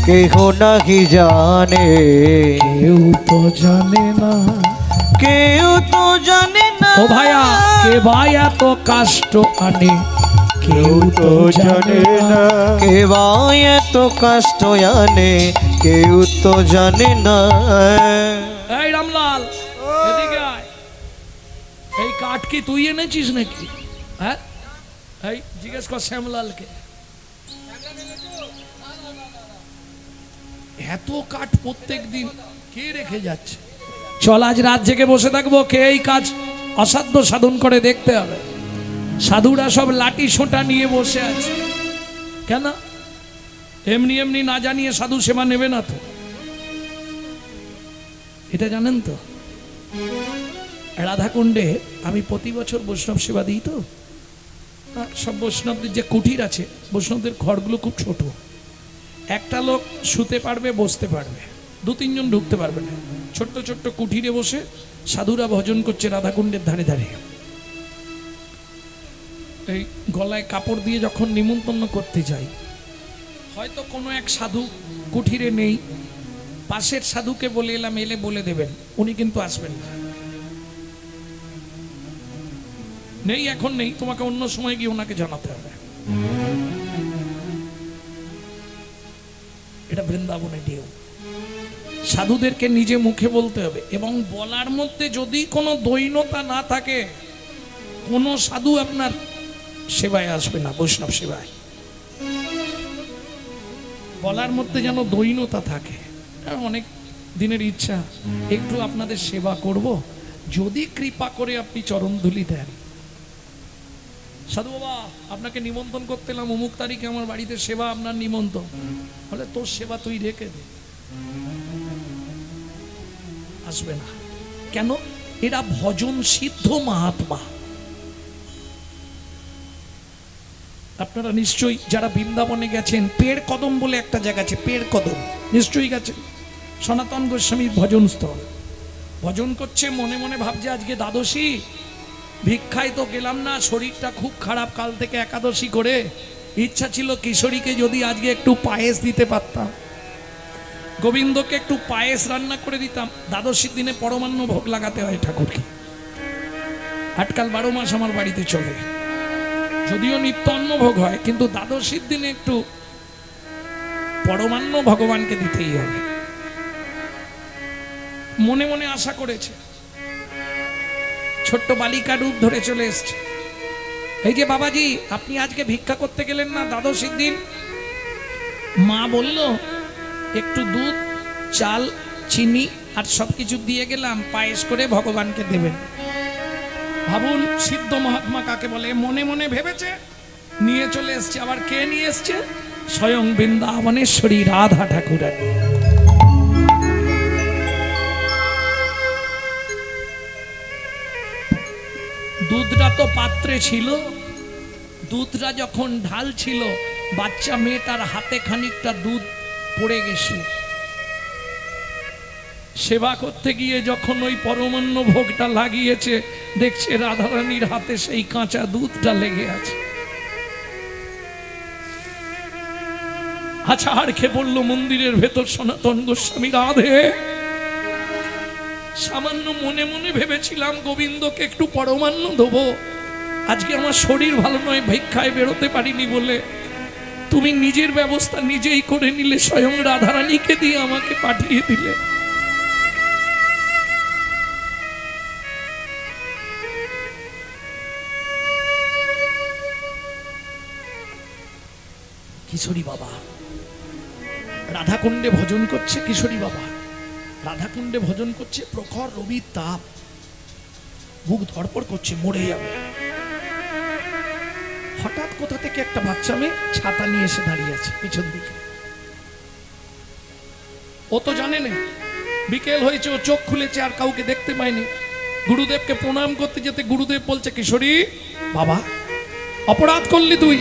কেহ নাহি জানে। কেউ তো জানে না, কেউ তো জানে না। ও ভাইয়া, কে ভাই এত কাষ্ঠ আনে, কেউ তো জানে না। কে বা এত কষ্ট আনে, কেউ তো জানে না। এই রামলাল, এদিকে আয়। এই কাঠ কি তুই এনেছিস নাকি? হ্যাঁ, এই জিজ্ঞেস কর শ্যামলালকে। এত কাঠ প্রত্যেক দিন কে রেখে যাচ্ছে? চল আজ রাত জেগে বসে থাকবো, কে এই কাজ অসাধ্য সাধন করে দেখতে হবে। সাধুরা সব লাঠি সোঁটা নিয়ে বসে আছে। কেন? এমনি এমনি না জানিয়ে সাধু সেবা নেবে না তো, এটা জানেন তো? রাধাকুণ্ডে আমি প্রতি বছর বৈষ্ণব সেবা দিই তো। সব বৈষ্ণবদের যে কুটির আছে, বৈষ্ণবদের ঘরগুলো খুব ছোট। একটা লোক শুতে পারবে, বসতে পারবে, 2-3 জন ঢুকতে পারবে না। ছোট্ট ছোট্ট কুঠিরে বসে সাধুরা ভজন করছে রাধাকুণ্ডের ধারে ধারে। এই গলায় কাপড় দিয়ে যখন নিমন্ত্রণ করতে যাই, হয়তো কোনো এক সাধু কুঠিরে নেই, পাশের সাধুকে বলে এলাম, এলে বলে দেবেন, উনি কিন্তু আসবেন না। নেই, এখন নেই, তোমাকে অন্য সময় গিয়ে ওনাকে জানাতে হবে। এটা বৃন্দাবনে নিয়ম। সাধুদেরকে নিজে মুখে বলতে হবে, এবং বলার মধ্যে যদি কোনো দৈনতা না থাকে, কোনো সাধু আপনার সেবায় আসবে না, বৈষ্ণব সেবায়। বলার মধ্যে যেন দৈনতা থাকে। অনেক দিনের ইচ্ছা একটু আপনাদের সেবা করব, যদি কৃপা করে আপনি চরণধুলি দেন। সাধু বাবা, আপনাকে নিমন্ত্রণ করতে এলাম, অমুক তারিখে আমার বাড়িতে সেবা, আপনার নিমন্ত্রণ। বলে তোর সেবা তুই রেখে দে, আসবে না। কেন? এরা ভজন সিদ্ধ মহাত্মা। আপনারা নিশ্চয়ই যারা বৃন্দাবনে গেছেন, পেড় কদম বলে একটা জায়গা আছে, পেড় কদম নিশ্চয়ই গেছেন। সনাতন গোস্বামীর ভজন স্থল। ভজন করছে, মনে মনে ভাবছে আজকে দ্বাদশী, ভিক্ষায় তো গেলাম না, শরীরটা খুব খারাপ, কাল থেকে একাদশী করে ইচ্ছা ছিল কিশোরীকে যদি আজকে একটু পায়েস দিতে পারতাম, গোবিন্দকে একটু পায়েস রান্না করে দিতাম। দ্বাদশীর দিনে পরমান্ন ভোগ লাগাতে হয় ঠাকুরকে। আটকাল 12 মাস আমার বাড়িতে চলে, যদিও নিত্য অন্ন ভোগ হয়, কিন্তু দ্বাদশীর দিনে একটু পরমান্ন ভগবানকে দিতেই হবে। মনে মনে আশা করেছে, ছোট্ট বালিকা রূপ ধরে চলে এসছে। এই যে বাবাজি, আপনি আজকে ভিক্ষা করতে গেলেন না দ্বাদশীর দিন? মা বলল একটু দুধ, চাল, চিনি আর সবকিছু দিয়ে গেলাম, পায়েস করে ভগবানকে দেবেন। ভাবুন সিদ্ধ মহাত্মা কাকে বলে। মনে মনে ভেবেছে, নিয়ে চলে এসছে। আবার কে নিয়ে এসছে? স্বয়ং বৃন্দাবনেশ্বরী রাধা ঠাকুরানী। দুধটা তো পাত্রে ছিল, দুধটা যখন ঢাল ছিল, বাচ্চা মেয়েটার হাতে খানিকটা দুধ পড়ে গেছিল। সেবা করতে গিয়ে যখন ওই পরমান্ন ভোগটা লাগিয়েছে, দেখছে রাধারানীর হাতে সেই কাঁচা দুধটা লেগে আছে। আচ্ছা, আর খেয়ে পড়লো মন্দিরের ভেতর সনাতন গোস্বামী। রাধে, সামান্য মনে মনে ভেবেছিলাম গোবিন্দকে একটু পরমান্ন দেবো, আজকে আমার শরীর ভালো নয়, ভিক্ষায় বেরোতে পারিনি বলে তুমি নিজের ব্যবস্থা নিজেই করে নিলে, স্বয়ং রাধারানীকে দিয়ে আমাকে পাঠিয়ে দিলে। কিশোরী বাবা রাধাকুণ্ডে ভজন করছে, কিশোরী বাবা রাধাকুণ্ডে ভজন করছে, প্রখর রবির তাপ, বুক ধড়পড় করছে, মরে যাবে। হঠাৎ কোথা থেকে একটা বাচ্চা মেয়ে ছাতা নিয়ে এসে দাঁড়িয়ে আছে পিছন দিকে। ও তো জানে না বিকেল হয়েছে, ও চোখ খুলেছে আর কাউকে দেখতে পায়নি। গুরুদেবকে প্রণাম করতে যেতে গুরুদেব বলছে, কিশোরী বাবা, অপরাধ করলি তুই,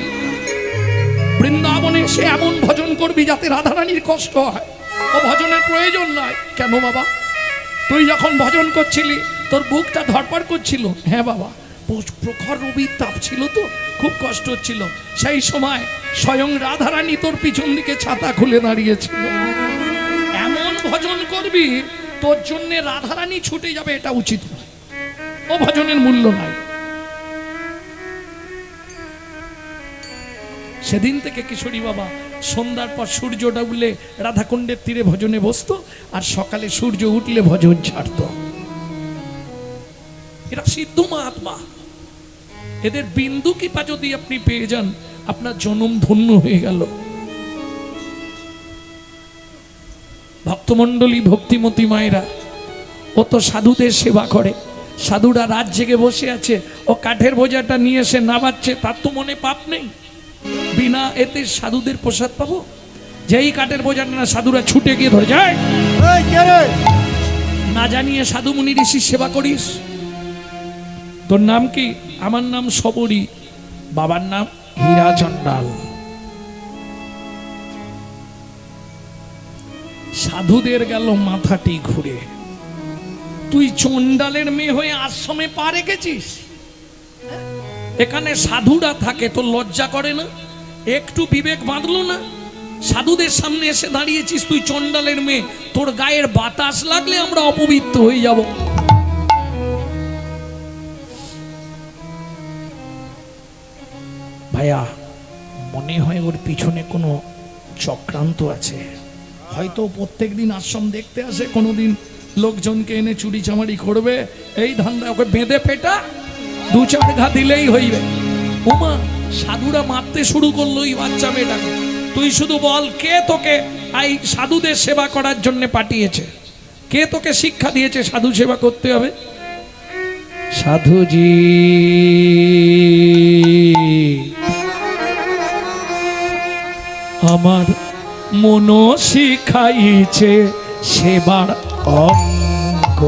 বৃন্দাবনে এসে এমন ভজন করবি যাতে রাধারানীর কষ্ট হয়, ও ভজনের প্রয়োজন নয়। কেন বাবা? তুই যখন ভজন করছিলি তোর বুকটা ধড়পড় করছিল। হ্যাঁ বাবা, প্রখর রবির তাপ ছিল তো, খুব কষ্ট হচ্ছিল। সেই সময় স্বয়ং রাধারানী তোর পিছন দিকে ছাতা খুলে দাঁড়িয়েছিল। এমন ভজন করবি তোর জন্য রাধারানী ছুটে যাবে, এটা উচিত নয়, ও ভজনের মূল্য নাই। সেদিন থেকে কিশোরী বাবা সন্ধ্যার পর সূর্যটা উঠলে রাধাকুণ্ডের তীরে ভজনে বসতো, আর সকালে সূর্য উঠলে ভজন ছাড়তো। এরা সিদ্ধ মহাত্মা, এদের বিন্দু কৃপা যদি আপনি পেয়ে যান, আপনার জনম ধন্য হয়ে গেল। ভক্তমণ্ডলী, ভক্তিমতী মায়েরা, ও তো সাধুদের সেবা করে, সাধুরা রাত জেগে বসে আছে, ও কাঠের বোঝাটা নিয়ে এসে নামাচ্ছে, তার তো মনে পাপ নেই। বিনা এতে সাধুদের প্রসাদ পাবো? যেই কাঠের বোঝাটা না সাধুরা ছুটে গিয়ে ধরে যায়, না জানিয়ে সাধু মুনি ঋষির সেবা করিস। তোর নাম কি? আমার নাম সবরী, বাবার নাম হীরা চণ্ডাল। সাধুদের গেল মাথাটি ঘুরে। তুই চণ্ডালের মেয়ে হয়ে আশ্রমে পা রেখেছিস? এখানে সাধুরা থাকে, তোর লজ্জা করে না? একটু বিবেক বাঁধলো না? সাধুদের সামনে এসে দাঁড়িয়েছিস, তুই চণ্ডালের মেয়ে, তোর গায়ের বাতাস লাগলে আমরা অপবিত্র হয়ে যাব। ভাইয়া, মনে হয় ওর পিছনে কোনো চক্রান্ত আছে। হয়তো প্রত্যেক দিন আশ্রম দেখতে আসে, কোনোদিন লোকজনকে এনে চুরি চামারি করবে, এই ধান্দা। ওকে বেঁধে পেটা 2-4 ঘা দিলেই হইবে। উমা, সাধুরা মারতে শুরু করলো এই বাচ্চা মেয়েটাকে। তুই শুধু বল, কে তোকে এই সাধুদের সেবা করার জন্য পাঠিয়েছে? কে তোকে শিক্ষা দিয়েছে সাধু সেবা করতে হবে? সাধুজি আমার মন শিখাইছে সেবার অঙ্গ,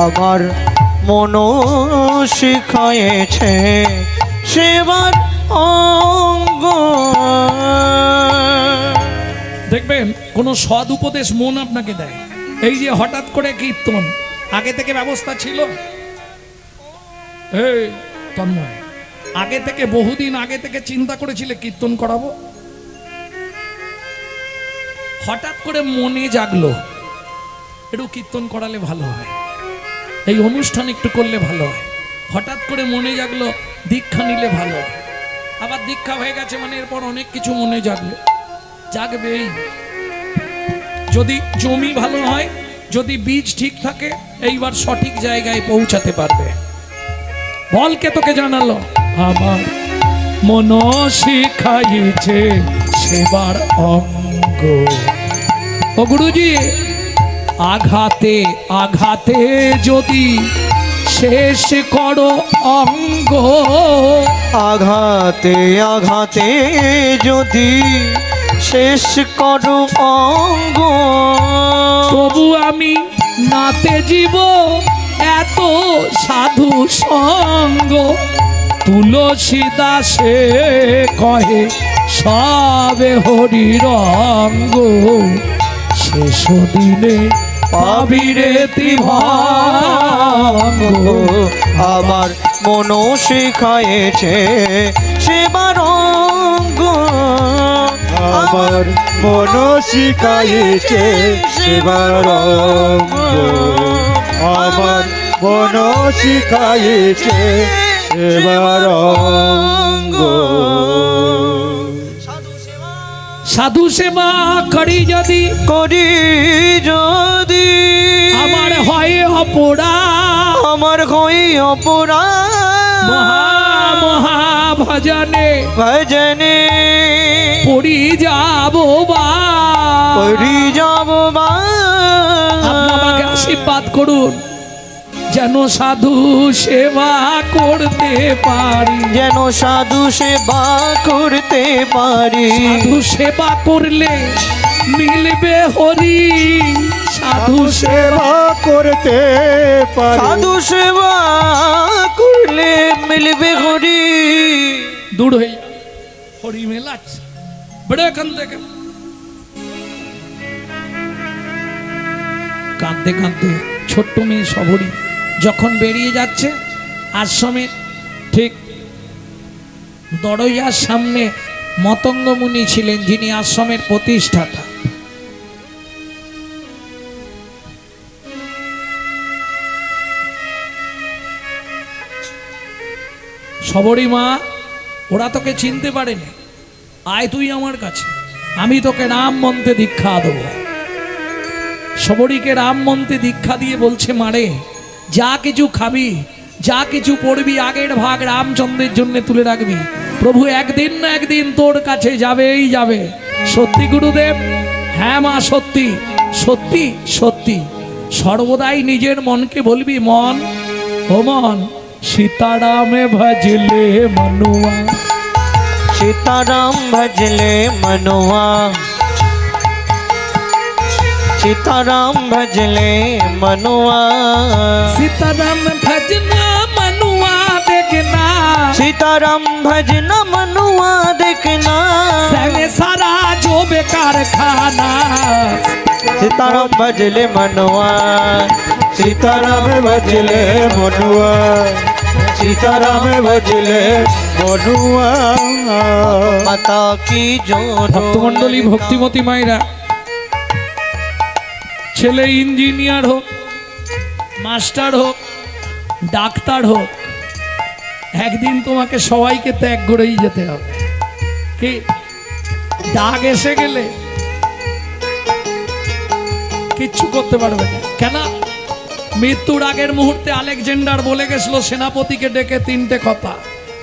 আমার মন শিখাইছে সেবার অঙ্গ। দেখবেন কোন সৎ উপদেশ মন আপনাকে দেয়। এই যে হঠাৎ করে কীর্তন, আগে থেকে ব্যবস্থা ছিল? এই তন্ময়, আগে থেকে বহুদিন আগে থেকে চিন্তা করেছিলে কীর্তন করাবো? হঠাৎ করে মনে জাগলো একটু কীর্তন করালে ভালো হয়, এই অনুষ্ঠান একটু করলে ভালো হয়। হঠাৎ করে মনে জাগলো দীক্ষা নিলে ভালো হয়। আবার দীক্ষা হয়ে গেছে মানে এরপর অনেক কিছু মনে জাগবেই। যদি জমি ভালো হয়, যদি বীজ ঠিক থাকে, এইবার সঠিক জায়গায় পৌঁছাতে পারবে। বল, কে তোকে জানালো? আমার মন শিখাইছে সেবার অঙ্গ। ও গুরুজি, আঘাতে আঘাতে যদি শেষ করো অঙ্গ, আঘাতে আঘাতে যদি শেষ করো অঙ্গ, তবু আমি নাতে জীব এত সাধু সঙ্গ। তুলসী দাসে কহে সবে হরি রঙ্গ, এসো দিনে পাবিরে ত্রিভঙ্গ আমার মন শিখায়েছে সেবার অঙ্গ আমার মন শিখাইছে সেবার অঙ্গ। আমার মন শিখাইছে সেবার অঙ্গ। সাধু সেবা করি যদি করি যদি আমার হয় অপরাধ আমার হই অপরাধ মহা মহা ভজনে ভজনে পড়ি যাব বা পরি যাব আপনি আমাকে আশীর্বাদ করুন যেন সাধু সেবা করতে পারি, যেন সাধু সেবা করতে পারি। সাধু সেবা করলে মিলবে হরি, সাধু সেবা সেবা করতে পারি। সাধু সেবা করলে মিলবে হরি। দূর হয়ে যাবে, হরি মেলাচ্ছে বড় এখান থেকে কাঁদতে কাঁদতে ছোট্ট মেয়ে সবরী যখন বেরিয়ে যাচ্ছে আশ্রমের ঠিক দরজার সামনে মতঙ্গ মুনি ছিলেন, যিনি আশ্রমের প্রতিষ্ঠাতা। সবরী মা, ওরা তোকে চিনতে পারেনি, আয় তুই আমার কাছে, আমি তোকে রাম মন্ত্রে দীক্ষা দেবো। সবরীকে রাম মন্ত্রে দীক্ষা দিয়ে বলছে, মারে যা কিছু খাবি যা কিছু পড়বি আগের ভাগ রামচন্দ্রের জন্য তুলে রাখবি, প্রভু একদিন না একদিন তোর কাছে যাবেই যাবে। সত্যি গুরুদেব? হ্যাঁ মা, সত্যি সত্যি সত্যি। সর্বদাই নিজের মনকে বলবি, মন ও মন সীতারামে ভজলে মনুয়া, सीताराम भजले मनुआ, सीताराम भजले मनुआ, सीताराम भजना मनुआ देखना, सीताराम भजना मनुआ देखना, संगे सारा जो बेकार खाना। सीताराम भजले मनुआ, सीताराम भजले मनुआ, सीताराम भजले मनुआ। माता की जो ভক্তমণ্ডলী ভক্তিমতী মায়েরা, ছেলে ইঞ্জিনিয়ার হোক, মাস্টার হোক, ডাক্তার হোক, একদিন তোমাকে সবাইকে ত্যাগ করেই যেতে হবে। কি ডাক এসে গেলে কিচ্ছু করতে পারবে না। কেন? মৃত্যুর আগের মুহূর্তে আলেকজান্ডার বলে গেছিল সেনাপতিকে ডেকে তিনটে কথা,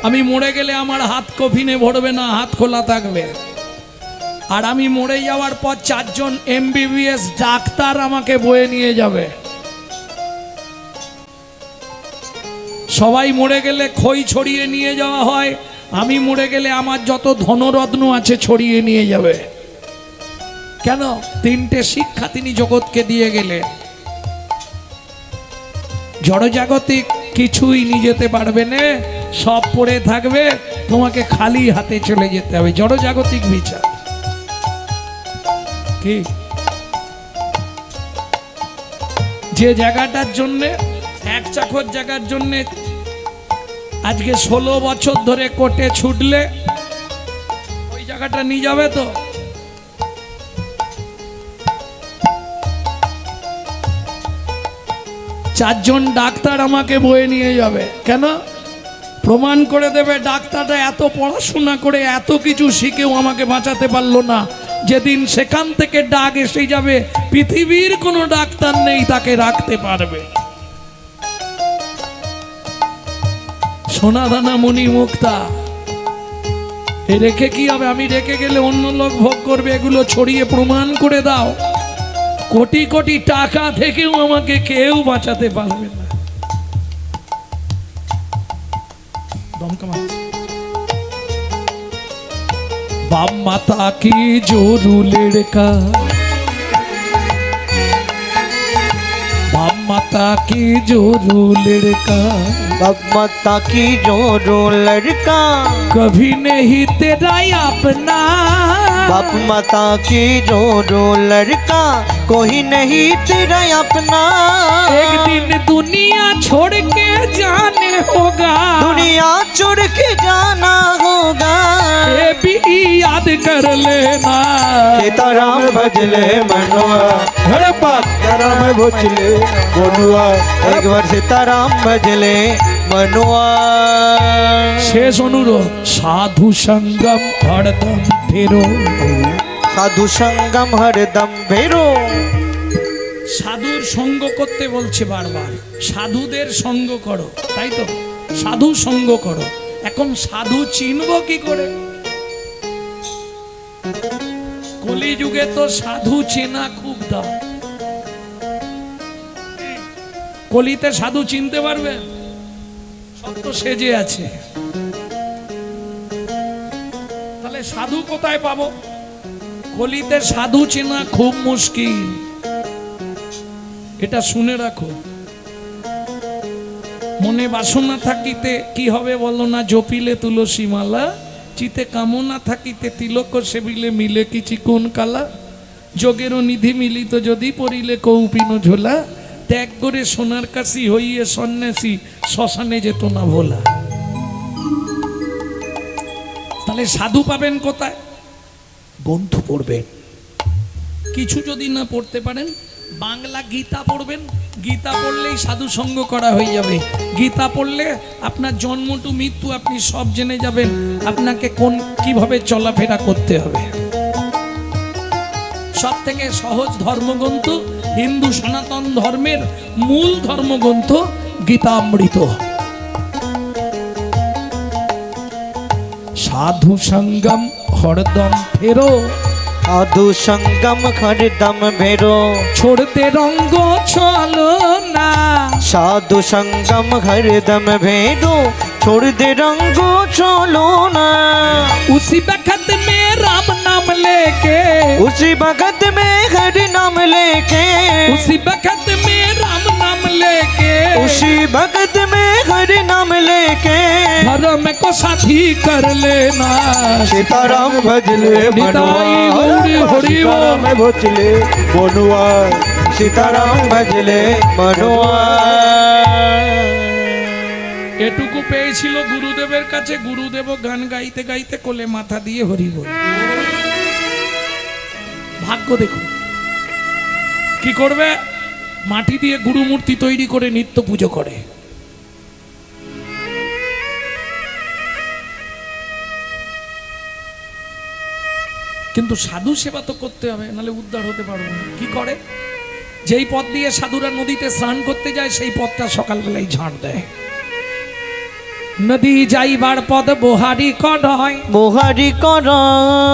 আমি মরে গেলে আমার হাত কফিনে ভরবে না, হাত খোলা থাকবে। আর আমি মরে যাওয়ার পর 4 জন MBBS ডাক্তার আমাকে বয়ে নিয়ে যাবে। সবাই মরে গেলে খই ছড়িয়ে নিয়ে যাওয়া হয়, আমি মরে গেলে আমার যত ধনরত্ন আছে ছড়িয়ে নিয়ে যাবে। কেন? 3টে শিক্ষা তিনি জগৎকে দিয়ে গেলেন। জড়জাগতিক কিছুই নিয়ে যেতে পারবে না, সব পড়ে থাকবে, তোমাকে খালি হাতে চলে যেতে হবে। জড়জাগতিক বিচার কি? যে জায়গাটার জন্যে, এক চাকর জায়গার জন্যে আজকে 16 বছর ধরে কোর্টে ছুটলে ওই জায়গাটা নিয়ে যাবে তো? চারজন ডাক্তার আমাকে বয়ে নিয়ে যাবে। কেন? প্রমাণ করে দেবে ডাক্তাররা এত পড়াশোনা করে এত কিছু শিখেও আমাকে বাঁচাতে পারলো না। যেদিন সেখান থেকে ডাক এসে যাবে, পৃথিবীর কোনো ডাক্তার নেই তাকে রাখতে পারবে। সোনাদানা মণি মুক্তা এ রেখে কি হবে? আমি রেখে গেলে অন্য লোক ভোগ করবে, এগুলো ছড়িয়ে প্রমাণ করে দাও। কোটি কোটি টাকা থেকেও আমাকে কেউ বাঁচাতে পারবে না। बाप माता की जोरू लड़का, बाप माता की जोरू लड़का, बाप माता की जो लड़का कभी नहीं तेरा अपना। बाप माता की जोड़ो लड़का कोई नहीं तेरा अपना। एक दिन दुनिया छोड़ के जाने होगा, दुनिया छोड़ के जाना होगा। ये भी याद कर लेना। सीताराम भजले मनुआ, हरे सीताराम भजले मनुआ, एक बार सीताराम भजले मनुआ। शेष अनुरोध, साधु संगम हरदम फेरो। साधु संगम हरदम फेरो। সাধুর সঙ্গ করতে বলছে বারবার, সাধুদের সঙ্গ করো, তাই তো? সাধু সঙ্গ করো। এখন সাধু চিনবো কি করে? কলিযুগে তো সাধু চেনা খুব দাম। কলিতে সাধু চিনতে পারবে? সব তো সেজে আছে। তাহলে সাধু কোথায় পাবো? কলিতে সাধু চেনা খুব মুশকিল, এটা শুনে রাখো। মনে বাসনা থাকিতে কি হবে বলো না, জপিলে তুলসী মালা, চিতে কামনা থাকিতে তিলক সেবিলে মিলে কি চিকন কালা, যোগেরও নিধি মিলিত যদি পড়িলে কৌপিন ঝোলা, ত্যাগ করে সোনার কাশি হইয়ে সন্ন্যাসী শ্মশানে যেত না ভোলা। তাহলে সাধু পাবেন কোথায়? গ্রন্থ পড়বেন। কিছু যদি না পড়তে পারেন, বাংলা গীতা পড়বেন। গীতা পড়লেই সাধু সঙ্গ করা হয়ে যাবে। গীতা পড়লে আপনার জন্ম টু মৃত্যু আপনি সব জেনে যাবেন, আপনাকে কিভাবে চলাফেরা করতে হবে। সব থেকে সহজ ধর্মগ্রন্থ, হিন্দু সনাতন ধর্মের মূল ধর্মগ্রন্থ গীতামৃত। সাধু সঙ্গম হরদম ফেরো। साधु संगम हरदम फेरो। छोड़ते रंग चलो ना। साधु संगम हरदम फेरो, छोड़ दे रंगो चलो ना। उसी वक्त में राम नाम लेके, उसी भगत में हरि नाम लेके, उसी वक्त में राम नाम लेके, उसी भगत में हरि नाम लेके धर्म को साथी कर लेना। सीताराम भजले मनुआ, सीताराम भजले मनुआ, सीताराम भजले मनुआ। এটুকু পেয়েছিল গুরুদেবের কাছে। গুরুদেব গান গাইতে গাইতে কোলে মাথা দিয়ে হরি বল। ভাগ্য দেখো কি করবে, মাটি দিয়ে গুরু মূর্তি তৈরি করে নিত্য পুজো করে। কিন্তু সাধু সেবা তো করতে হবে, নাহলে উদ্ধার হতে পারবো না। কি করে? যেই পথ দিয়ে সাধুরা নদীতে স্নান করতে যায় সেই পথটা সকালবেলায় ঝাড় দেয়। নদী যাইবার পথ বোহারি কড়াই, बोहारी करो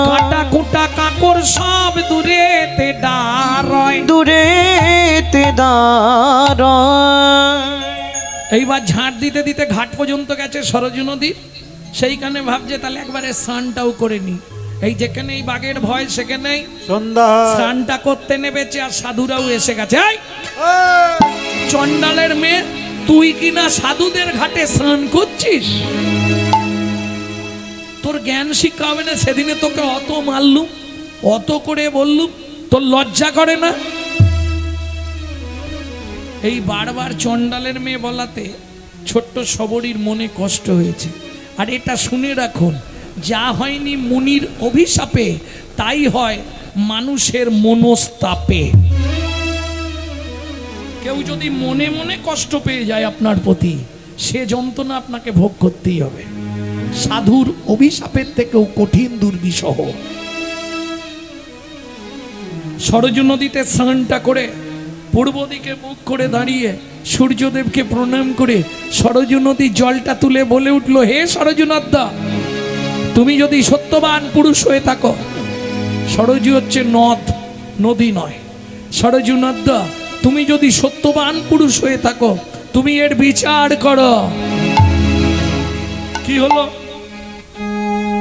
কাটা কুটা কাকর সব দূরেতে ডারয়। दूरे तेदार। এইবার ঝাড় দিতে দিতে ঘাট পর্যন্ত গেছে সরজু নদী। সেইখানে ভাবছে তাহলে একবারে স্নানটাও করে নি। এই যেখানে এই বাঘের ভয় সেখানেই সন্ধ্যা স্নানটা করতে নেমেছে, আর সাধুরাও এসে গেছে। এই চন্ডালের মেয়ে, তুই কিনা সাধুদের ঘাটে স্নান করছিস? তোর জ্ঞান শিক্ষা হবে না? সেদিনে তোকে অত মারলুম, অত করে বললুম, তোর লজ্জা করে না? এই বারবার চন্ডালের মেয়ে বলাতে ছোট্ট সবরীর মনে কষ্ট হয়েছে। আর এটা শুনে রাখুন, যা হয়নি মুনির অভিশাপে, তাই হয় মানুষের মনস্তাপে। কেউ যদি মনে মনে কষ্ট পেয়ে যায় আপনার প্রতি, সে যন্ত্রণা আপনাকে ভোগ করতেই হবে। সাধুর অভিশাপের থেকেও কঠিন দুর্বিষহ। সরজু নদীতে স্নানটা করে পূর্ব দিকে মুখ করে দাঁড়িয়ে সূর্যদেবকে প্রণাম করে সরজু নদীর জলটা তুলে বলে উঠল, হে সরজু নদ্দা, তুমি যদি সত্যবান পুরুষ হয়ে থাকো, সরজু হচ্ছে নদ, নদী নয়। সরজু নদ্দা, তুমি যদি সত্যবান পুরুষ হয়ে থাকো, তুমি এর বিচার করো। কি হলো?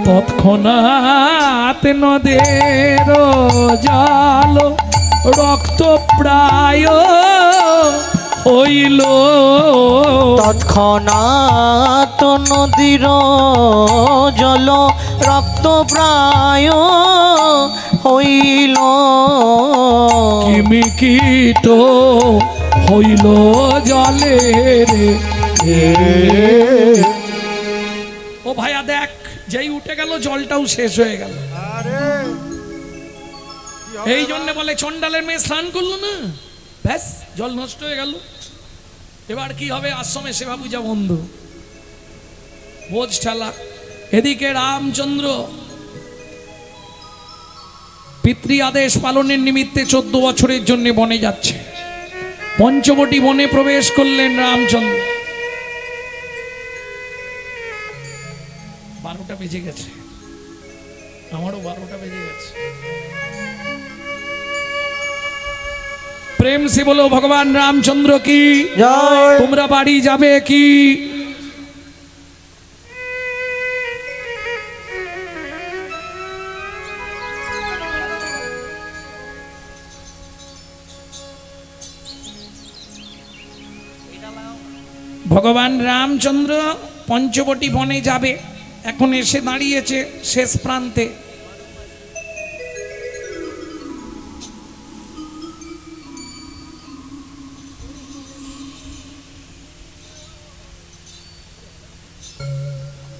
তৎক্ষণাৎ নদের জল রক্ত প্রায় হইল। তৎক্ষণাৎ নদীর জল রক্ত প্রায় হইল কিমিকিত হইল জলে রে। ও ভাইয়া দেখ, যেই উঠে গেল জলটাও শেষ হয়ে গেল। এই জন্য বলে চন্ডালের মেয়ে স্নান করলো না, ব্যাস জল নষ্ট হয়ে গেল। এবার কি হবে? আশ্রমে সেবা পূজা বন্ধ, বোঝ ঠালা। এদিকে রামচন্দ্র পিতৃ আদেশ পালনের নিমিত্তে 14 বছরের জন্য বনে যাচ্ছে। পঞ্চবটি বনে প্রবেশ করলেন রামচন্দ্র। 12টা বেজে গেছে, আমারও 12টা বেজে গেছে। প্রেম সে বলো ভগবান রামচন্দ্র কি জয়। তোমরা বাড়ি যাবে কি? ভগবান রামচন্দ্র পঞ্চবটি বনে যাবে, এখন এসে দাঁড়িয়েছে শেষ প্রান্তে।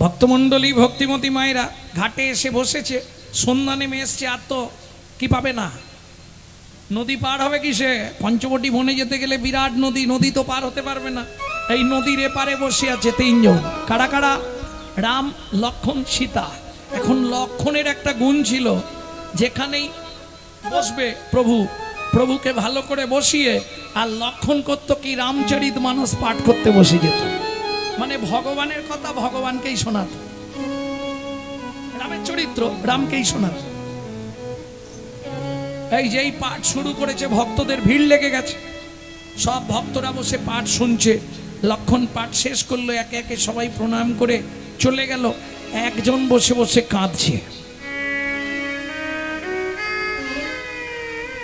ভক্তমণ্ডলী ভক্তিমতী মায়েরা ঘাটে এসে বসেছে, সন্ধ্যা নেমে এসছে। আর তো কি পাবে না, নদী পার হবে কিসে? পঞ্চবটি বনে যেতে গেলে বিরাট নদী, নদী তো পার হতে পারবে না। এই নদীর এপারে বসে আছে 3 জন। কারা কারা? রাম, লক্ষ্মণ, সীতা। এখন লক্ষ্মণের একটা গুণ ছিল, যেখানেই বসবে প্রভুকে ভালো করে বসিয়ে, আর লক্ষ্মণ করতো কি রামচরিত মানস পাঠ করতে বসে যেত। মানে ভগবানের কথা ভগবানকেই শোনাত, রামের চরিত্র রামকেই শোনাত। এই যেই পাঠ শুরু করেছে, ভক্তদের ভিড় লেগে গেছে, সব ভক্তরা বসে পাঠ শুনছে। লক্ষ্মণ পাঠ শেষ করলো, একে একে সবাই প্রণাম করে চলে গেল। একজন বসে বসে কাঁদছে।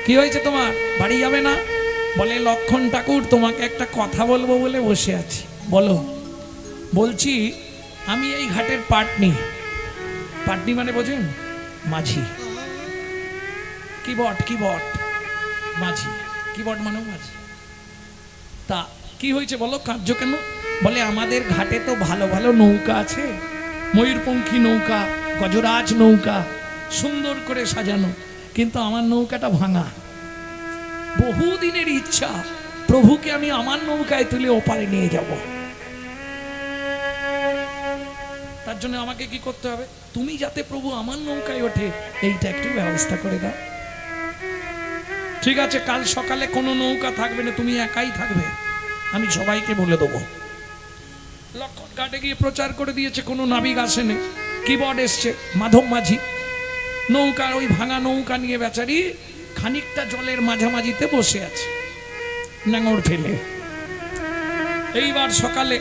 কি হয়েছে তোমার? বাড়ি যাবে না? বলে লক্ষ্মণ ঠাকুর, তোমাকে একটা কথা বলবো বলে বসে আছি। বলো। বলছি, আমি এই ঘাটের পাটনি। পাটনি মানে বোঝেন? মাঝি। কি বট মাঝি, কি বট মানে মাঝি। তা কি হয়েছে বলো, কার্য কেন? বলে আমাদের ঘাটে তো ভালো ভালো নৌকা আছে, ময়ূরপঙ্খী নৌকা, গজরাজ নৌকা, সুন্দর করে সাজানো, কিন্তু আমার নৌকাটা ভাঙা। বহুদিনের ইচ্ছা, প্রভুকে আমি আমার নৌকায় তুলে ওপারে নিয়ে যাব। তার জন্য আমাকে কি করতে হবে? তুমি যাতে প্রভু আমার নৌকায় ওঠে, এইটা একটু ব্যবস্থা করে দাও। ঠিক আছে, কাল সকালে কোনো নৌকা থাকবে না, তুমি একাই থাকবে, আমি সবাইকে বলে দেবো। লক্ষ্মণ ঘাটে গিয়ে প্রচার করে দিয়েছে, কোনো নাবিক আসেনি। কিবোর্ড এসছে, মাধব মাঝি নৌকা, ওই ভাঙা নৌকা নিয়ে বেচারি খানিকটা জলের মাঝামাঝিতে বসে আছে, নাঙড় ফেলে। এইবার সকালে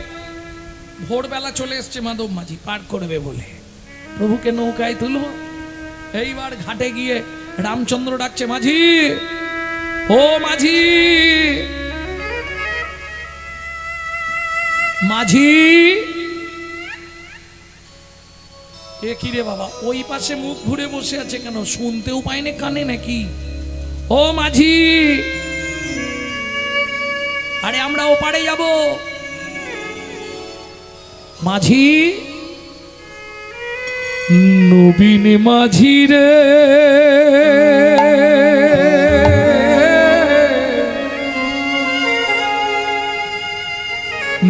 ভোরবেলা চলে এসছে মাধব মাঝি পার করবে বলে, প্রভুকে নৌকায় তুলব। এইবার ঘাটে গিয়ে রামচন্দ্র ডাকছে, মাঝি, ও মাঝি, মাঝি। এ কি রে বাবা, ওই পাশে মুখ ঘুরে বসে আছে কেন? শুনতেও পায়নি কানে নাকি? ও মাঝি, আরে আমরা ওপারে যাব। মাঝি, নবীন মাঝি রে,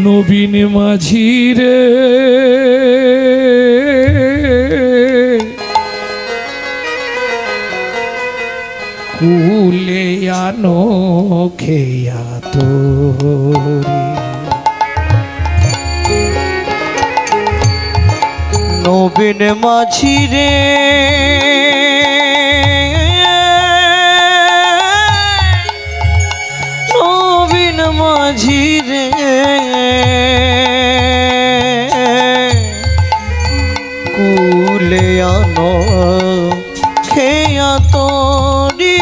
নবীন মাঝি রে, কুলে আনো খেয়া তোরে। নবীন মাঝি রে, নবীন মাঝি রে, কুলে আনো খেয়া তোরি,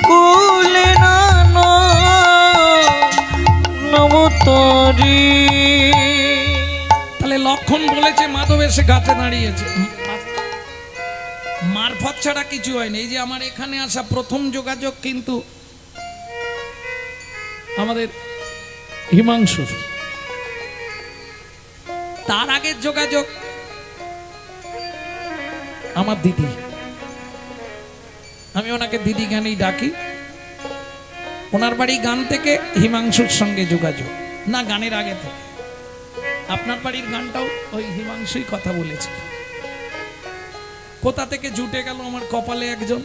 কুলে নানো নব তোরি। তাহলে লক্ষ্মণ বলে এসেছে, মাধব এসে গাছে দাঁড়িয়েছে। মারফত ছাড়া কিছু হয়নি। এই যে আমার এখানে আসা প্রথম যোগাযোগ কিন্তু আমাদের হিমাংশুর, তার আগের যোগাযোগ আমার দিদি। আমি ওনাকে দিদি গানেই ডাকি। ওনার বাড়ি গান থেকে হিমাংশুর সঙ্গে যোগাযোগ, না গানের আগে থেকে। আপনার বাড়ির গানটাও ওই হিমাংশুই কথা বলেছে। কোথা থেকে জুটে গেল আমার কপালে একজন।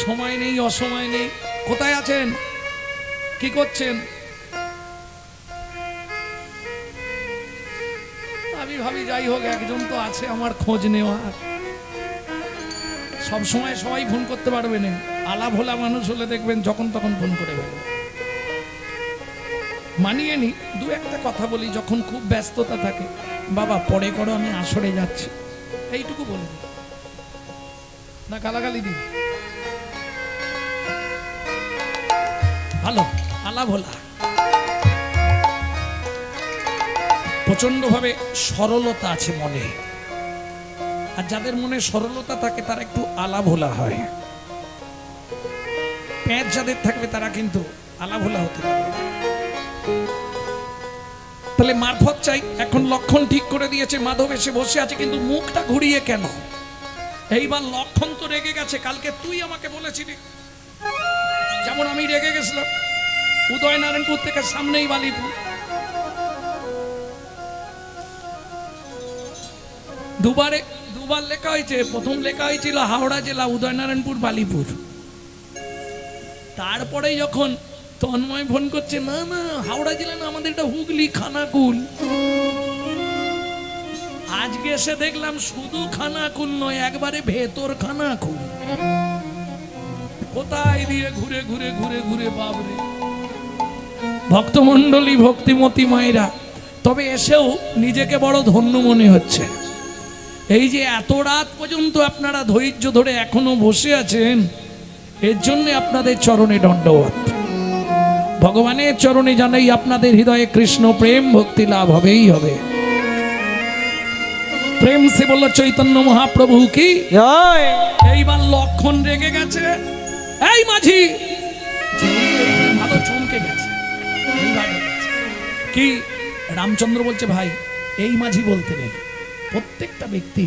সময় নেই, অসময় নেই। কোথায় আছেন, কি করছেন? আমি ভাবি যাই হোক, একজন তো আছে আমার খোঁজ নেওয়ার। সব সময় সবাই ফোন করতে পারবে না। আলা ভোলা মানুষ হলে দেখবেন যখন তখন ফোন করে ফেলবে। মানিয়ে নি, দু একটা কথা বলি যখন খুব ব্যস্ততা থাকে। বাবা পরে করো, আমি আসরে যাচ্ছি, এইটুকু বলে দিই, না গালাগালি দিই। ভালো আলা ভোলা, প্রচন্ড ভাবে সরলতা আছে মনে। আর যাদের মনে সরলতা থাকে তারা একটু আলা ভোলা হয়। প্যাঁচ যাদের থাকবে তারা কিন্তু আলা ভোলা হতে পারবে। তাহলে মারফত চাই। এখন লক্ষণ ঠিক করে দিয়েছে, মাধব এসে বসে আছে, কিন্তু মুখটা ঘুরিয়ে কেন? এইবার লক্ষণ তো রেগে গেছে। কালকে তুই আমাকে বলেছিলি, যেমন আমি রেগে গেছিলাম। উদয়নারায়ণপুর থেকে সামনেই বালিপুর, দুবার লেখা হয়েছে। প্রথম লেখা হয়েছিল হাওড়া জেলা, উদয়নারায়ণপুর, বালিপুর। তারপরে যখন তন্ময় ফোন করছে, না না হাওড়া জেলা না, আমাদের এটা হুগলি, খানাকুল। আজকে এসে দেখলাম শুধু খানাকুল নয়, একবারে ভেতর খানাকুল। কোথায় দিয়ে ঘুরে ঘুরে ঘুরে ঘুরে, বাবরে। ভক্তমণ্ডলী, ভক্তিমতী মায়েরা, তবে এসেও নিজেকে বড় ধন্য মনে হচ্ছে। এই যে এত রাত পর্যন্ত আপনারা ধৈর্য ধরে এখনো বসে আছেন, এর জন্য আপনাদের চরণে দণ্ডবত। ভগবানের চরণে জানাই আপনাদের হৃদয়ে কৃষ্ণ প্রেম ভক্তি লাভ হবেই হবে। প্রেম সে বলল চৈতন্য মহাপ্রভু কি জয়। এইবার লক্ষণ রেগে গেছে। এই মাঝি, ভালো চমকে গেছে। কি রামচন্দ্র বলছে, ভাই এই মাঝি বলতে নেই। প্রত্যেকটা ব্যক্তি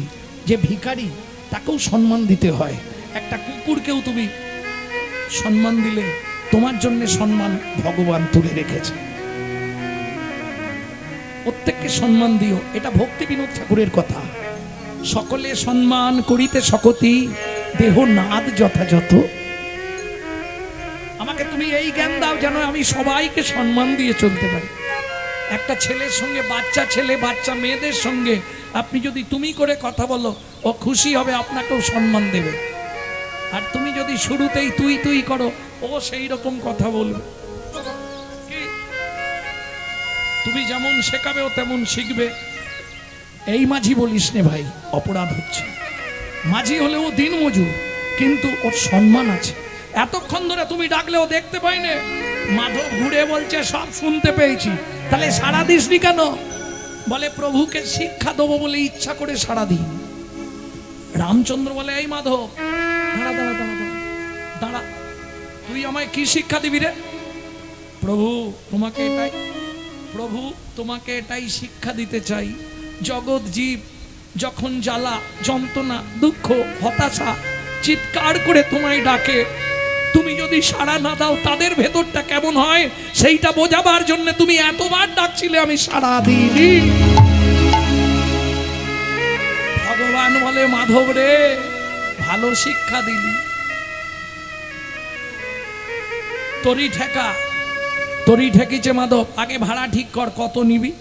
যে ভিখারি তাকেও সম্মান দিতে হয়। একটা কুকুরকেও তুমি সম্মান দিলে তোমার জন্য সম্মান ভগবান তুলে রেখেছে। প্রত্যেককে সম্মান দিও, এটা ভক্তি বিনোদ ঠাকুরের কথা। সকলে সম্মান করিতে সকতি, দেহ নাদ যথাযথ। আমাকে তুমি এই জ্ঞান দাও যেন আমি সবাইকে সম্মান দিয়ে চলতে পারি। একটা ছেলের সঙ্গে বাচ্চা ছেলে, বাচ্চা মেয়েদের সঙ্গে আপনি যদি তুমি করে কথা বলো, ও খুশি হবে, আপনাকেও সম্মান দেবে। আর তুমি যদি শুরুতেই তুই তুই করো, ও সেই রকম কথা বলবে। তুমি যেমন শেখাবে ও তেমন শিখবে। এই মাঝি বলিস নে ভাই, অপরাধ হচ্ছে। মাঝি হলেও দিন মজুর, কিন্তু ওর সম্মান আছে। এতক্ষণ ধরে তুমি ডাকলেও দেখতে পাই না। মাধব ঘুরে বলছে সব শুনতে পেয়েছি, তাহলে সাড়া দিসনি কেন? বলে প্রভুকে শিক্ষা দেবো বলে ইচ্ছা করে সাড়া দিই। রামচন্দ্র বলে, এই মাধব দাঁড়া দাঁড়া দাঁড়া দাঁড়া, তুই আমায় কি শিক্ষা দিবি রে? প্রভু তোমাকে এটাই শিক্ষা দিতে চাই। জগৎ জীব যখন জ্বালা, যন্ত্রণা, দুঃখ, হতাশা চিৎকার করে তোমায় ডাকে, তুমি যদি সাড়া না দাও তাদের ভেতরটা কেমন হয় সেইটা বোঝাবার জন্য তুমি এতবার ডাকছিলে, আমি সাড়া দিইনি। ভগবান বলে, মাধব রে ভালো শিক্ষা দিলি। তরি ঠেকিছে মাধব। আগে ভাড়া ঠিক কর, কত নিবি?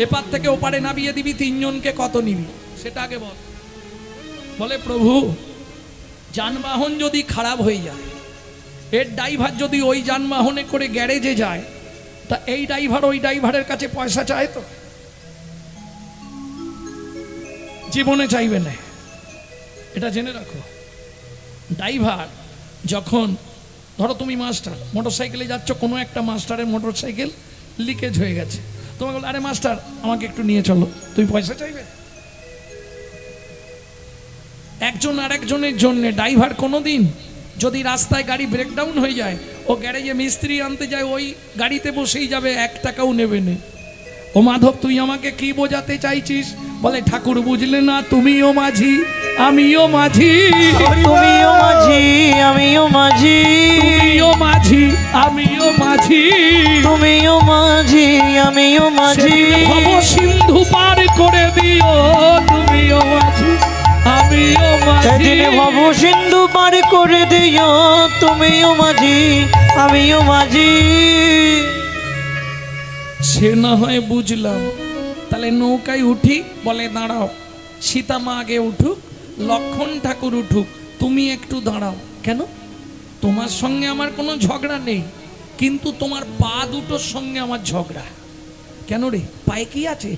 এপার থেকে ওপারে নামিয়ে দিবি তিনজনকে, কত নিবি সেটা আগে বল। বলে প্রভু যানবাহন যদি খারাপ হয়ে যায়, এর ড্রাইভার যদি ওই যানবাহনে করে গ্যারেজে যায়, তা এই ড্রাইভার ওই ড্রাইভারের কাছে পয়সা চায় তো? জীবনে চাইবে না, এটা জেনে রাখো। ড্রাইভার যখন, ধরো তুমি মাস্টার, মোটরসাইকেলে যাচ্ছ, কোনো একটা মাস্টারের মোটরসাইকেল লিকেজ হয়ে গেছে, তোমাকে বলো, আরে মাস্টার আমাকে একটু নিয়ে চলো, তুমি পয়সা চাইবে? একজন আরেকজনের জন্য ড্রাইভার কোনোদিন যদি রাস্তায় গাড়ি ব্রেকডাউন হয়ে যায়, ও গ্যারেজে মিস্ত্রি আনতে যায়, ওই গাড়িতে বসেই যাবে, 1 টাকাও নেবে না। ও মাধব তুই আমাকে কি বোঝাতে চাইছিস? বলে ঠাকুর বুঝলে না, তুমিও মাঝি আমিও মাঝি, তুমিও মাঝি আমিও মাঝি, তুমিও মাঝি আমিও মাঝি, তুমিও মাঝি আমিও মাঝি, ভব সিন্ধু পার করে দিও, তুমিও মাঝি আমিও মাঝি, সেদিন ভব সিন্ধু পার করে দিও, তুমিও মাঝি আমিও মাঝি। সে না হয় বুঝলাম, তাহলে নৌকায় উঠি? বলে দাঁড়াও, সীতা মা আগে উঠুক, লক্ষণ ঠাকুর উঠুক, তুমি একটু দাঁড়াও। কেন? তোমার সঙ্গে আমার কোনো ঝগড়া নেই, কিন্তু তোমার পা দুটোর সঙ্গে আমার ঝগড়া। কেন রে, পায়ে কি আছে?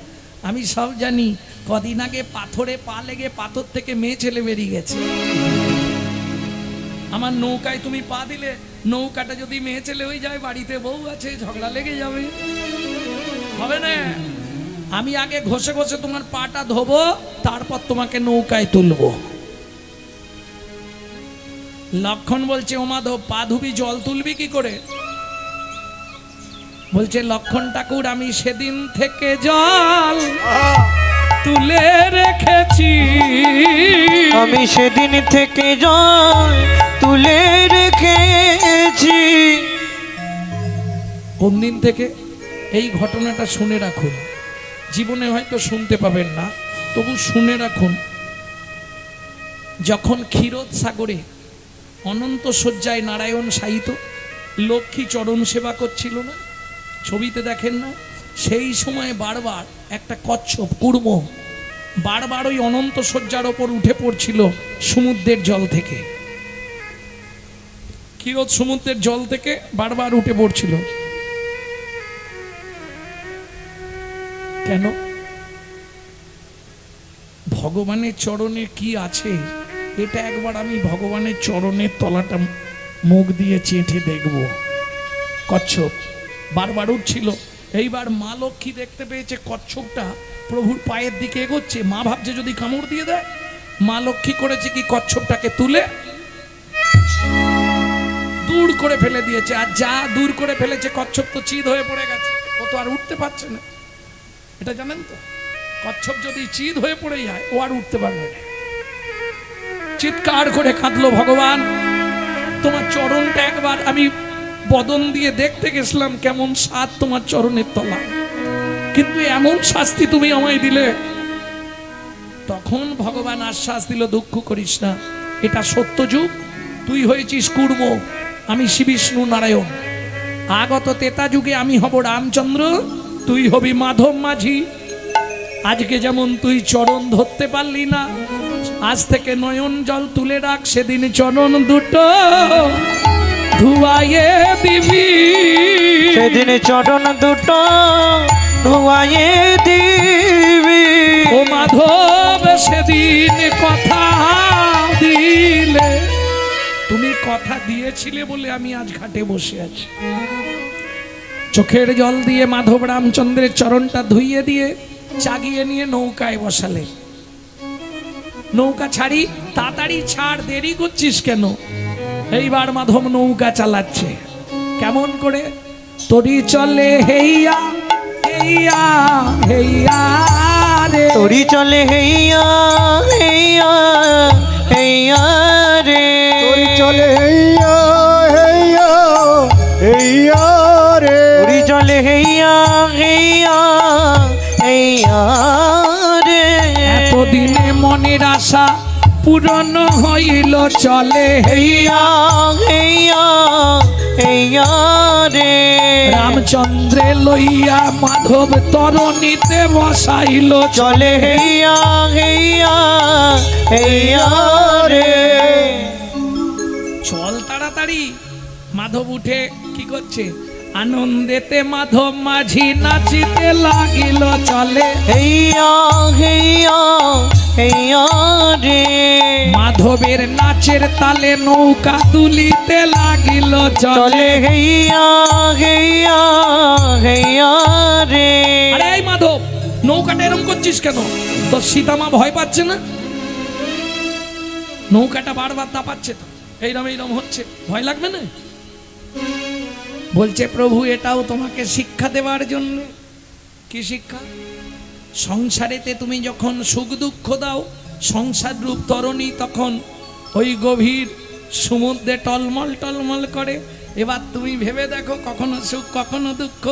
আমি সব জানি। কদিন আগে পাথরে পা লেগে পাথর থেকে মেয়ে ছেলে বেরিয়ে গেছে। আমার নৌকায় তুমি পা দিলে, নৌকাটা যদি মেয়ে ছেলে হয়ে যায়, বাড়িতে বউ আছে, ঝগড়া লেগে যাবে, হবে না? আমি আগে ঘষে ঘষে তোমার পাটা ধোবো, তারপর তোমাকে নৌকায় তুলবো। লক্ষণ বলছে, ও মাধব পা ধুবি, জল তুলবি কি করে? বলছে, লক্ষণ ঠাকুর আমি সেদিন থেকে জল তুলে রেখেছি, আমি সেদিন থেকে জল তুলে রেখেছি। কোন দিন থেকে? এই ঘটনাটা শুনে রাখুন, জীবনে হয়তো শুনতে পাবেন না, তবু শুনে রাখুন। যখন ক্ষীরোদ সাগরে অনন্ত শয্যায় নারায়ণ শায়িত, লক্ষ্মী চরণ সেবা করছিল না, ছবিতে দেখেন না? সেই সময় বারবার একটা কচ্ছপ কুর্ম বারবার ওই অনন্ত শয্যার ওপর উঠে পড়ছিল সমুদ্রের জল থেকে। ক্ষীরোদ সমুদ্রের জল থেকে বারবার উঠে পড়ছিল। কেন? ভগবানের চরণে কি আছে, এটা একবার আমি ভগবানের চরণের তলাটা মুখ দিয়ে চেটে দেখব। কচ্ছপ বারবার উঠছিল। এইবার মা লক্ষ্মী দেখতে পেয়েছে কচ্ছপটা প্রভুর পায়ের দিকে এগোচ্ছে। মা ভাবছে যদি কামড় দিয়ে দেয়। মা লক্ষ্মী করেছে কি, কচ্ছপটাকে তুলে দূর করে ফেলে দিয়েছে। আর যা দূর করে ফেলেছে, কচ্ছপ তো চিৎ হয়ে পড়ে গেছে, ও তো আর উঠতে পারছে না। এটা জানেন তো, কচ্ছপ যদি চিৎ হয়ে পড়ে যায়, ও আর উঠতে পারবে না। চিৎকার করে কাঁদলো, ভগবান তোমার চরণটা একবার আমি বদন দিয়ে দেখতে গেছিলাম, কেমন স্বাদ তোমার চরণের তলা, কিন্তু এমন শাস্তি তুমি আমায় দিলে। তখন ভগবান আশ্বাস দিল, দুঃখ করিস না, এটা সত্য যুগ, তুই হয়েছিস কুর্ম, আমি শ্রী বিষ্ণু নারায়ণ। আগত তেতা যুগে আমি হব রামচন্দ্র, তুই হবি মাধব মাঝি। আজকে যেমন তুই চরণ ধরতে পারলি না, আজ থেকে নয়ন জল তুলে রাখ, সেদিন চরণ দুটো ধুয়াইয়ে দিবি, সেদিন চরণ দুটো ধুয়াইয়ে দিবি। ও মাধব সেদিন কথা দিলে, তুমি কথা দিয়েছিলে বলে আমি আজ ঘাটে বসে আছি। চোখের জল দিয়ে মাধব রামচন্দ্রের চরণটা ধুইয়ে দিয়ে চাগিয়ে নিয়ে নৌকায় বসালে। নৌকা ছাড়ি, তাড়াতাড়ি ছাড়, দেরি করছিস কেন? এইবার মাধব নৌকা চালাচ্ছে। কেমন করে? তরি চলে হেইয়া হেইয়া হেইয়া রে, তোরি চলে হেইয়া হেইয়া হেইয়া রে, তোরি চলে হেইয়া হেইয়া হেইয়া রে, তোরি চলে হেইয়া হেইয়া হেইয়া রে। এতদিনে মনের আশা পূরণ হইল, চলে হেইয়া হেইয়া হেইয়া রে, রামচন্দ্রে লইয়া মাধব তরণীতে বসাইল, চলে হেইয়া হেইয়া হেইয়া রে। চল তাড়াতাড়ি। মাধব উঠে কি করছে? আনন্দেতে মাধব মাঝি নাচিতে লাগিল, চলে হেইয়া হেইয়া হেইয়া রে, মাধবের নাচের তালে নৌকা তুলিতে লাগিল, চলে চলে হেইয়া হেইয়া হেইয়া রে। করছিস কেন? তোর সীতামা ভয় পাচ্ছে না? নৌকাটা বারবার দাপাচ্ছে তো, এইরম এইরম হচ্ছে, ভয় লাগবে না? বলছে প্রভু এটাও তোমাকে শিক্ষা দেওয়ার জন্য। কি শিক্ষা? সংসারেতে তুমি যখন সুখ দুঃখ দাও, সংসার রূপ তরণী তখন ওই গভীর সমুদ্রে টলমল টলমল করে। এবার তুমি ভেবে দেখো, কখনো সুখ কখনো দুঃখ,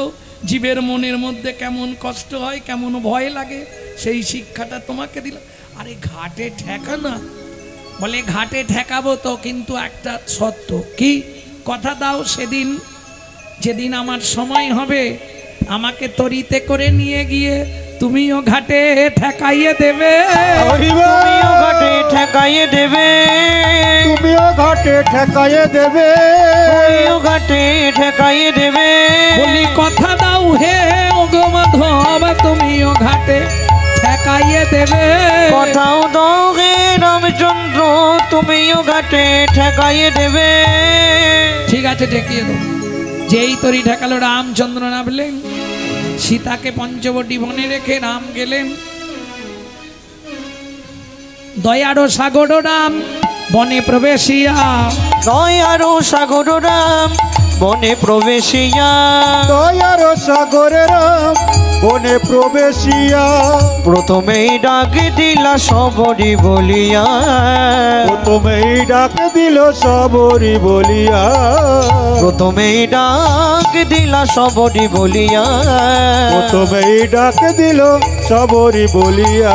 জীবের মনের মধ্যে কেমন কষ্ট হয়, কেমন ভয় লাগে, সেই শিক্ষাটা তোমাকে দিলাম। আরে ঘাটে ঠেকা না, বলে ঘাটে ঠেকাবো তো, কিন্তু একটা সত্য কি কথা দাও, সেদিন যেদিন আমার সময় হবে আমাকে তরিতে করে নিয়ে গিয়ে তুমিও ঘাটে ঠেকাইয়ে দেবে। তুমিও ঘাটে ঠেকাইয়ে দেবে, তুমিও ঘাটে ঠেকাইয়ে দেবে, তুমিও ঘাটে ঠেকাইয়ে দেবে। বলি কথা দাও হে ওগো মাধব, তুমিও ঘাটে ঠেকাইয়ে দেবে। কথাও দাও হে রামচন্দ্র, তুমিও ঘাটে ঠেকাইয়ে দেবে। ঠিক আছে, ঠেকিয়ে দেবো। যেই তরি ঠেকালো, রামচন্দ্র নামলেন, সীতাকে পঞ্চবটি বনে রেখে রাম গেলেন। দয়ার সাগর রাম বনে প্রবেশিয়া, দয়ার সাগর রাম বনে প্রবেশিয়া, দয়ার সাগরে রাম বনে প্রবেশিয়া, প্রথমেই ডাক দিলা সবরি বলিয়া, প্রথমেই ডাক দিল সবরি বলিয়া, প্রথমেই ডাক দিলা সবরি বলিয়া, প্রথমেই ডাক দিল সবরি বলিয়া।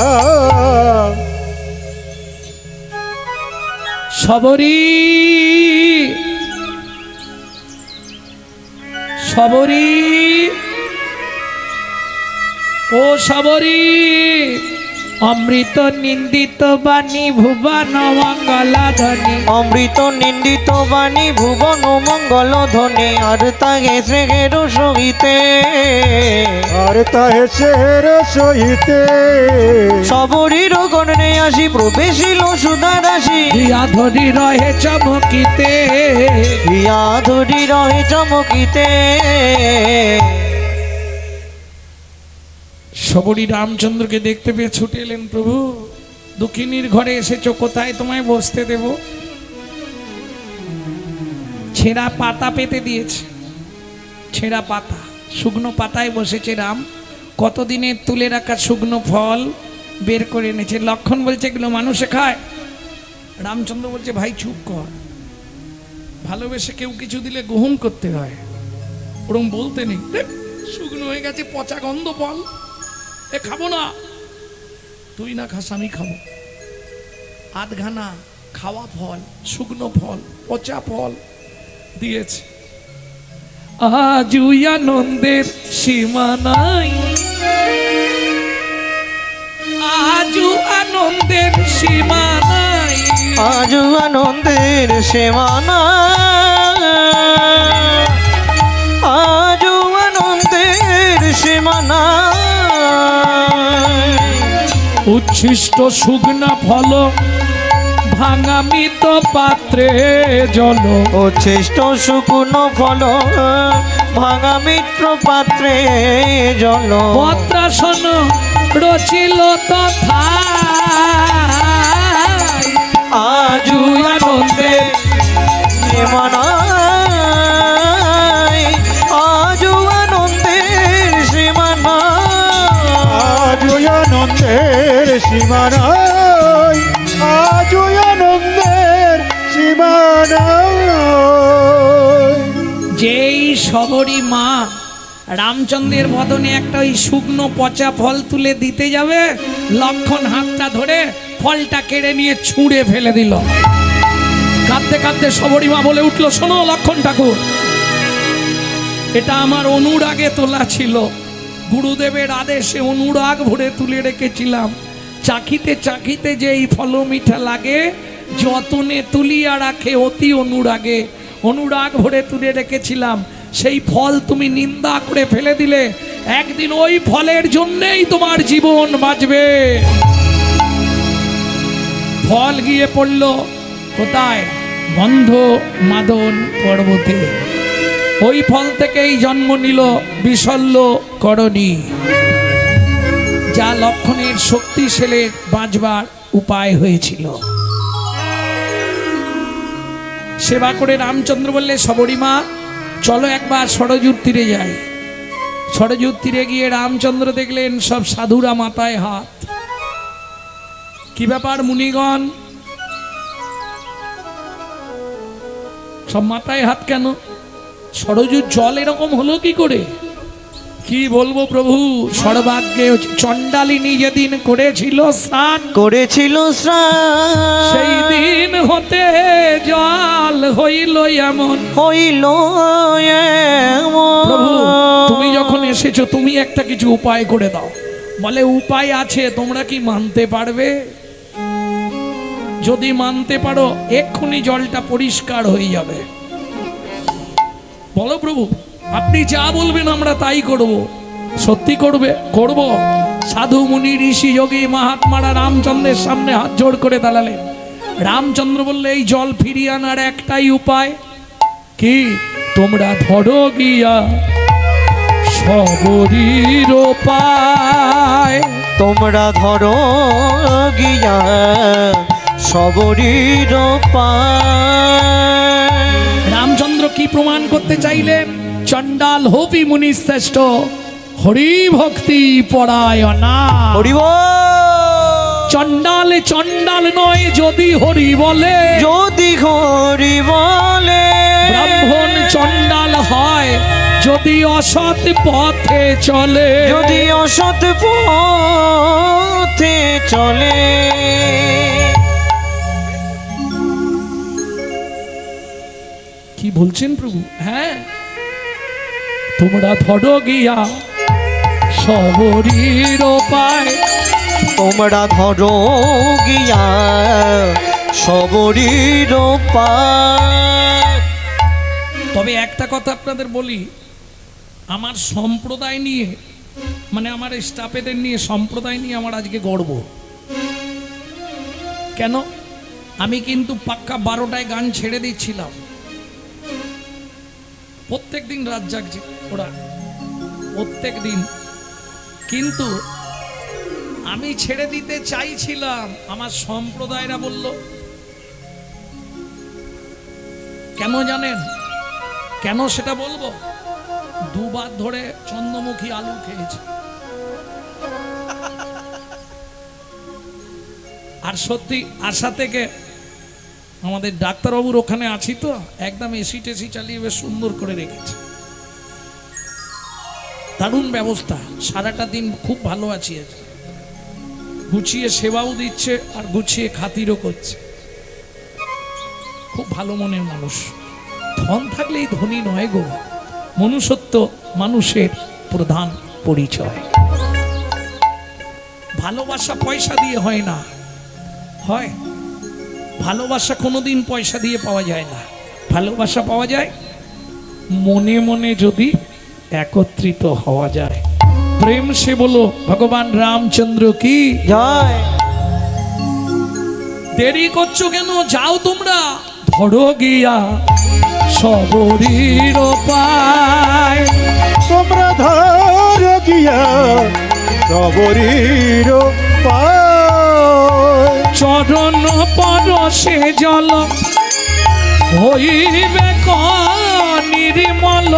সবরি সবরি ও সবরি, অমৃত নিন্দিত বাণী ভুবন মঙ্গলা ধ্বনি, অমৃত নিন্দিত বাণী ভুবন মঙ্গল ধ্বনি, আর তাহে শ্রেহের সহিতে, আর তাহে সের সহিতে, সবরীর গণনে আসি প্রবেশিল সুধা রাশি, হিয়া ধরি রহে চমকিতে, হিয়া ধরি রহে চমকিতে। সবরি রামচন্দ্রকে দেখতে পেয়ে ছুটে এলেন, প্রভু দুঃখিনীর ঘরে এসেছো, কোথায় তোমায় বসতে দেব? ছেঁড়া পাতা পেতে দিয়েছে, ছেঁড়া পাতা, শুকনো পাতায় বসেছে রাম। কতদিনের তুলে রাখা শুকনো ফল বের করে এনেছে। লক্ষণ বলছে এগুলো মানুষে খায়। রামচন্দ্র বলছে ভাই চুপ কর, ভালোবেসে কেউ কিছু দিলে গ্রহণ করতে হয়, ওরম বলতে নেই। দেখ, শুকনো হয়ে গেছে, পচা গন্ধ ফল, এ খাবো না। তুই না খাস, আমি খাবো। আধখানা খাওয়া ফল, শুকনো ফল, পচা ফল দিয়েছে। আজ আনন্দের সীমা নাই, আজ আনন্দের সীমা নাই, আজ আনন্দের সীমানা, আজ আনন্দের সীমানা, উচ্ছিষ্ট শুকনা ফল ভাঙামিত পাত্রে জল, উচ্ছিষ্ট শুকনো ফল ভাঙা মিত্র পাত্রে জল, পত্রাসন রচিল তথা, আজ আনন্দের সীমানায়, আজ আনন্দের সীমানা, আজ আনন্দের সীমানায়, আজ আনন্দের সীমানায়। যেই সবরী মা রামচন্দ্রের বদনে একটা ওই শুকনো পচা ফল তুলে দিতে যাবে, লক্ষণ হাতটা ধরে ফলটা কেড়ে নিয়ে ছুঁড়ে ফেলে দিল। কাঁদতে কাঁদতে সবরী মা বলে উঠলো, শোনো লক্ষণ ঠাকুর, এটা আমার অনুরাগে তোলা ছিল, গুরুদেবের আদেশে অনুরাগ ভরে তুলে রেখেছিলাম। চাখিতে চাখিতে যে এই ফল মিঠা লাগে, যতনে তুলিয়া রাখে অতি অনুরাগে, অনুরাগ ভরে তুলে রেখেছিলাম, সেই ফল তুমি নিন্দা করে ফেলে দিলে, একদিন ওই ফলের জন্যেই তোমার জীবন বাঁচবে। ফল গিয়ে পড়ল কোথায়? গন্ধ মাদন পর্বতে। ওই ফল থেকেই জন্ম নিল বিশল্য করণী। যা লক্ষণের শক্তি ছেলে বাঁচবার উপায় হয়েছিল। সেবা করে রামচন্দ্র বললে, সবরীমা চলো একবার সরযূর তীরে যাই। সরযূর তীরে গিয়ে রামচন্দ্র দেখলেন সব সাধুরা মাথায় হাত। কি ব্যাপার মুনিগণ, সব মাথায় হাত কেন? সরযূর জল এরকম হলো কি করে? কি বলবো প্রভু, সর্বাগ্যে চণ্ডালিনী যেদিন করেছিল স্নান, করেছিল স্নান, সেই দিন হতে জল হইল এমন। হইল প্রভু এমন। তুমি যখন এসেছো তুমি একটা কিছু উপায় করে দাও। বলে উপায় আছে, তোমরা কি মানতে পারবে? যদি মানতে পারো এক্ষুনি জলটা পরিষ্কার হয়ে যাবে। বলো প্রভু, আপনি যা বলবেন আমরা তাই করব। সত্যি করবে? করব। সাধু মুনি ঋষি যোগী মহাত্মারা রামচন্দ্রের সামনে হাত জোড় করে দাঁড়ালেন। রামচন্দ্র বললে, এই জল ফিরিয়ে আনার একটাই উপায়। কি? তোমরা ধরো গিয়া সবরীর পায়। তোমরা ধরো গিয়া সবরীর পায়। রামচন্দ্র কি প্রমাণ করতে চাইলেন? চণ্ডাল হবি মুনি শ্রেষ্ঠ, হরি ভক্তি পরায়ণা। হরি বল। চণ্ডালে চণ্ডাল নয় যদি হরি বলে, যদি হরি বলে। ব্রাহ্মণ চণ্ডাল হয় যদি অসৎ পথে চলে। যদি অসৎ পথে চলে। কি বলছেন প্রভু? হ্যাঁ, তোমরা ধরো গিয়া সবরীর পায়। তোমরা ধরো গিয়া সবরীর পায়। তবে একটা কথা আপনাদের বলি, আমার সম্প্রদায় নিয়ে, মানে আমার স্টাফেদের নিয়ে, সম্প্রদায় নিয়ে আমার আজকে গর্ব। কেন? আমি কিন্তু পাক্কা 12টায় গান ছেড়ে দিচ্ছিলাম। প্রত্যেক দিন রাত জাগছে ওরা, প্রত্যেক দিন। কিন্তু আমি ছেড়ে দিতে চাইছিলাম, আমার সম্প্রদায়রা বলল। কেন জানেন? কেন সেটা বলবো। দুবার ধরে চন্দ্রমুখী আলু খেয়েছে। আর সত্যি আশা থেকে আমাদের ডাক্তারবাবুর ওখানে আছি তো, একদম এসি টেসি চালিয়ে বেশ সুন্দর করে রেখেছে। দারুণ ব্যবস্থা। সারাটা দিন খুব ভালো আছি। গুছিয়ে সেবাও দিচ্ছে আর গুছিয়ে খাতিরও করছে। খুব ভালো মনের মানুষ। ধন থাকলেই ধনী নয় গো, মনুষ্যত্ব মানুষের প্রধান পরিচয়। ভালোবাসা পয়সা দিয়ে হয় না। হয় ভালোবাসা কোনোদিন পয়সা দিয়ে পাওয়া যায় না। ভালোবাসা পাওয়া যায় মনে মনে যদি একত্রিত হওয়া যায়। প্রেম সে বলো ভগবান রামচন্দ্র কি জয়। দেরি করছো কেন? যাও তোমরা, ধরো গিয়া সবরীর পায়। তোমরা ধরো গিয়া সবরীর পায়। চরণ পরশে জল হইবে নির্মল।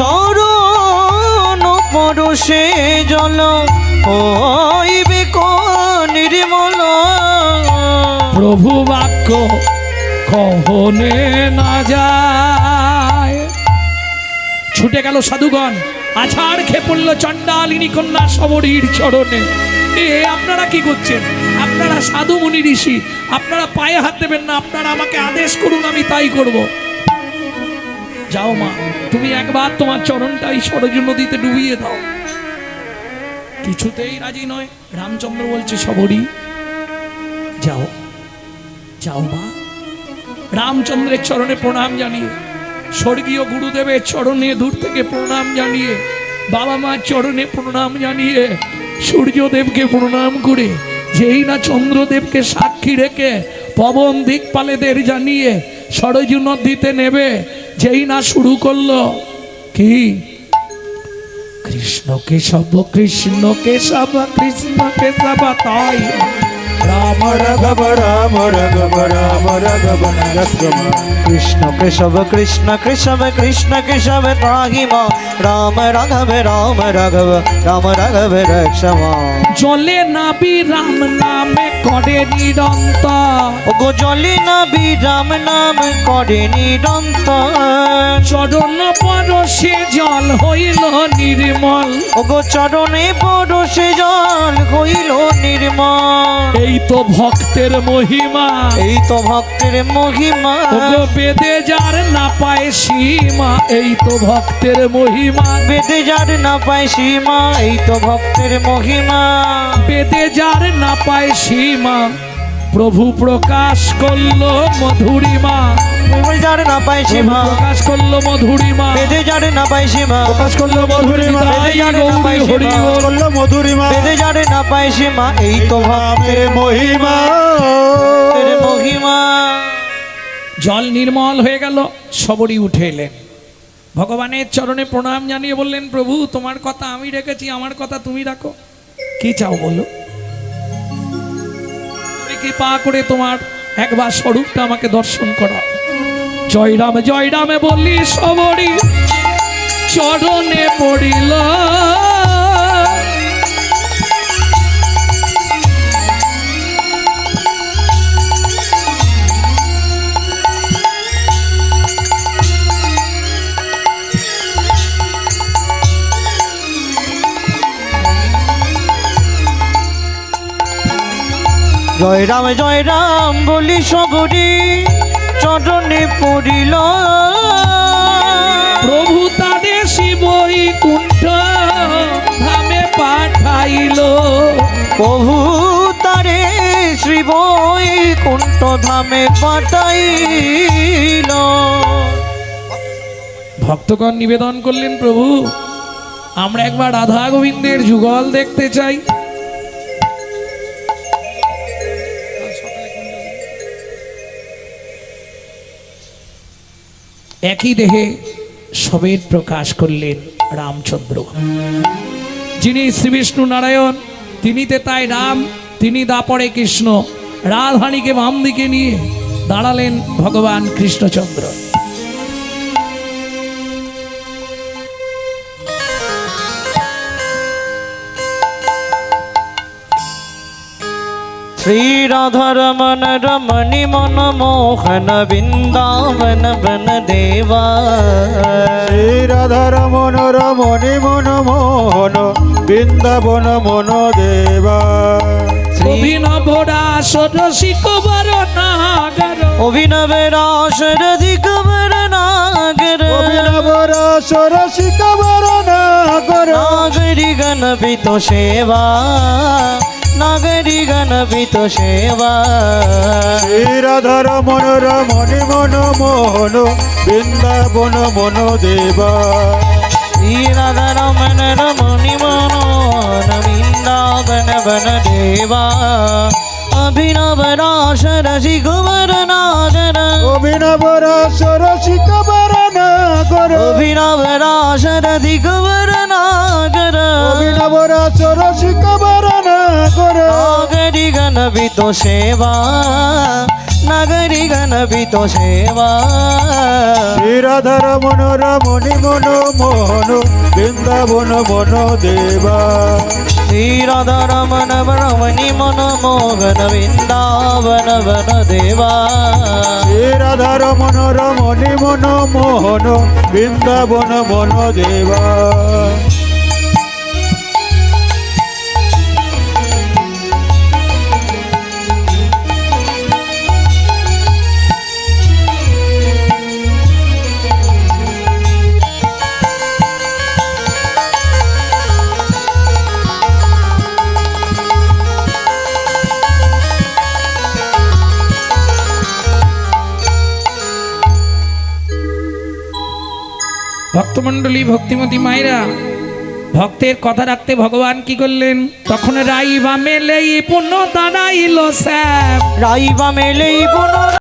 চরণ পরশে জল হইবে নির্মল। প্রভু বাক্য কহনে না যায়। ছুটে গেল সাধুগণ, আছাড় খেয়ে পড়ল চণ্ডালিনী কন্যা সবরীর চরণে। আপনারা কি করছেন? আপনারা সাধু মুনি ঋষি, আপনারা পায়ে হাত দেবেন না। আপনারা আমাকে আদেশ করুন, আমি তাই করব। যাও মা, তুমি একবার তোমার চরণটা এই সরযূ নদীতে ডুবিয়ে দাও। কিছুতেই রাজি নয়। রামচন্দ্র বলছে, সবরী যাও, যাও মা। রামচন্দ্রের চরণে প্রণাম জানিয়ে, স্বর্গীয় গুরুদেবের চরণে দূর থেকে প্রণাম জানিয়ে, বাবা মার চরণে প্রণাম জানিয়ে, সূর্যদেবকে প্রণাম করে, যেই না চন্দ্রদেবকে সাক্ষী রেখে পবন দিকপালেদের জানিয়ে সরযূ নদীতে নেবে, যেই না শুরু করলো কি কৃষ্ণ কেশব কৃষ্ণ কেশব কৃষ্ণ কেশব তাই রাম রাঘব রাম রাঘব রাম রাঘব নরসম কৃষ্ণ কেশব কৃষ্ণ কেশব কৃষ্ণ কেশব ত্রাহি মা রাম রাঘব রাম রাঘব রাম রাঘব রক্ষমা জলে নাবি রাম নামে করে নিরন্তর ওগো জলে না বিরাম নাম করে নিরন্তর চরণ পরশে জল হইল নির্মল ওগো চরণে পরশে জল হইল নির্মল এই তো ভক্তের মহিমা এই তো ভক্তের মহিমা ওগো বেদে যার না পায় সীমা এই তো ভক্তের মহিমা বেদে যার না পায় সীমা এই তো ভক্তের মহিমা বেদে যার না পায় সীমা প্রভু প্রকাশ করলো মধুরিমা বেদে যার না পায় প্রভু সীমা প্রকাশ করলো মধুরিমা বেদে যার না পায় সীমা প্রকাশ করলো মধুরিমা বেদে যার না পায় হরি সীমা বল। করলো মধুরিমা বেদে যার না পায় সীমা এই তো ভক্তের নামের মহিমা মহিমা জল নির্মল হয়ে গেল সবরই উঠে এলেন ভগবানের চরণে প্রণাম জানিয়ে বললেন প্রভু তোমার কথা আমি রেখেছি আমার কথা তুমি রাখো কি চাও বলো তুমি কৃপা করে তোমার একবার স্বরূপটা আমাকে দর্শন করো জয় রামে বললি সবরই চরণে পড়িল জয় রাম বলি সবরি চরণে পড়িল প্রভু তাদের শিবই কুণ্ঠ ধামে পাঠাইল প্রভু তারে শ্রী বৈকুণ্ঠ ধামে পাঠাইল ভক্তগণ নিবেদন করলেন প্রভু আমরা একবার রাধা গোবিন্দের যুগল দেখতে চাই একই দেহে সবের প্রকাশ করলেন রামচন্দ্র যিনি শ্রী বিষ্ণু নারায়ণ তিনি তেতায় রাম তিনি দাপরে কৃষ্ণ রাধানীকে বাম দিকে নিয়ে দাঁড়ালেন ভগবান কৃষ্ণচন্দ্র श्री राधा रमन रमणि मन मोहन वृंदावन बन देवा শ্রী রাধা রমন রমণী মন মোহন বৃন্দাবন মন দেবা অভিনব রাস রসিক বরনাগর অভিনব রাস রধিক নাগর অভিনব রস রসিক বরণা কর নাগরি গণপিত সেবা নাগরি গণপিত সেবা শ্রী রাধা রমন রমণী মন মোহন বৃন্দাবন মন দেবা श्री राधा रमन रमणि मनोहर वृंदावन बन देवा अभिनव रास रसिक नागर অভিনব রস রসিক বরণা কর অভিনব রাস রধিক নাগর অভিনব রস রসিক বরণা কর নাগরি গণপিত সেবা নাগরি গণপিত সেবা শ্রী রাধা রমন রমণী মন মোহন বৃন্দাবন মন দেবা श्री राधा रमन रमणि मन मोहन वृंदावन बन देवा শ্রী রাধা রমন রমণী মন মোহন বৃন্দাবন মন দেবা ভক্তমণ্ডলী ভক্তিমতী মায়েরা ভক্তের কথা রাখতে ভগবান কি করলেন তখন রাইবা মেলেই পুণ্য দাঁড়াইল শ্যাম রাইবা মেলেই পুনর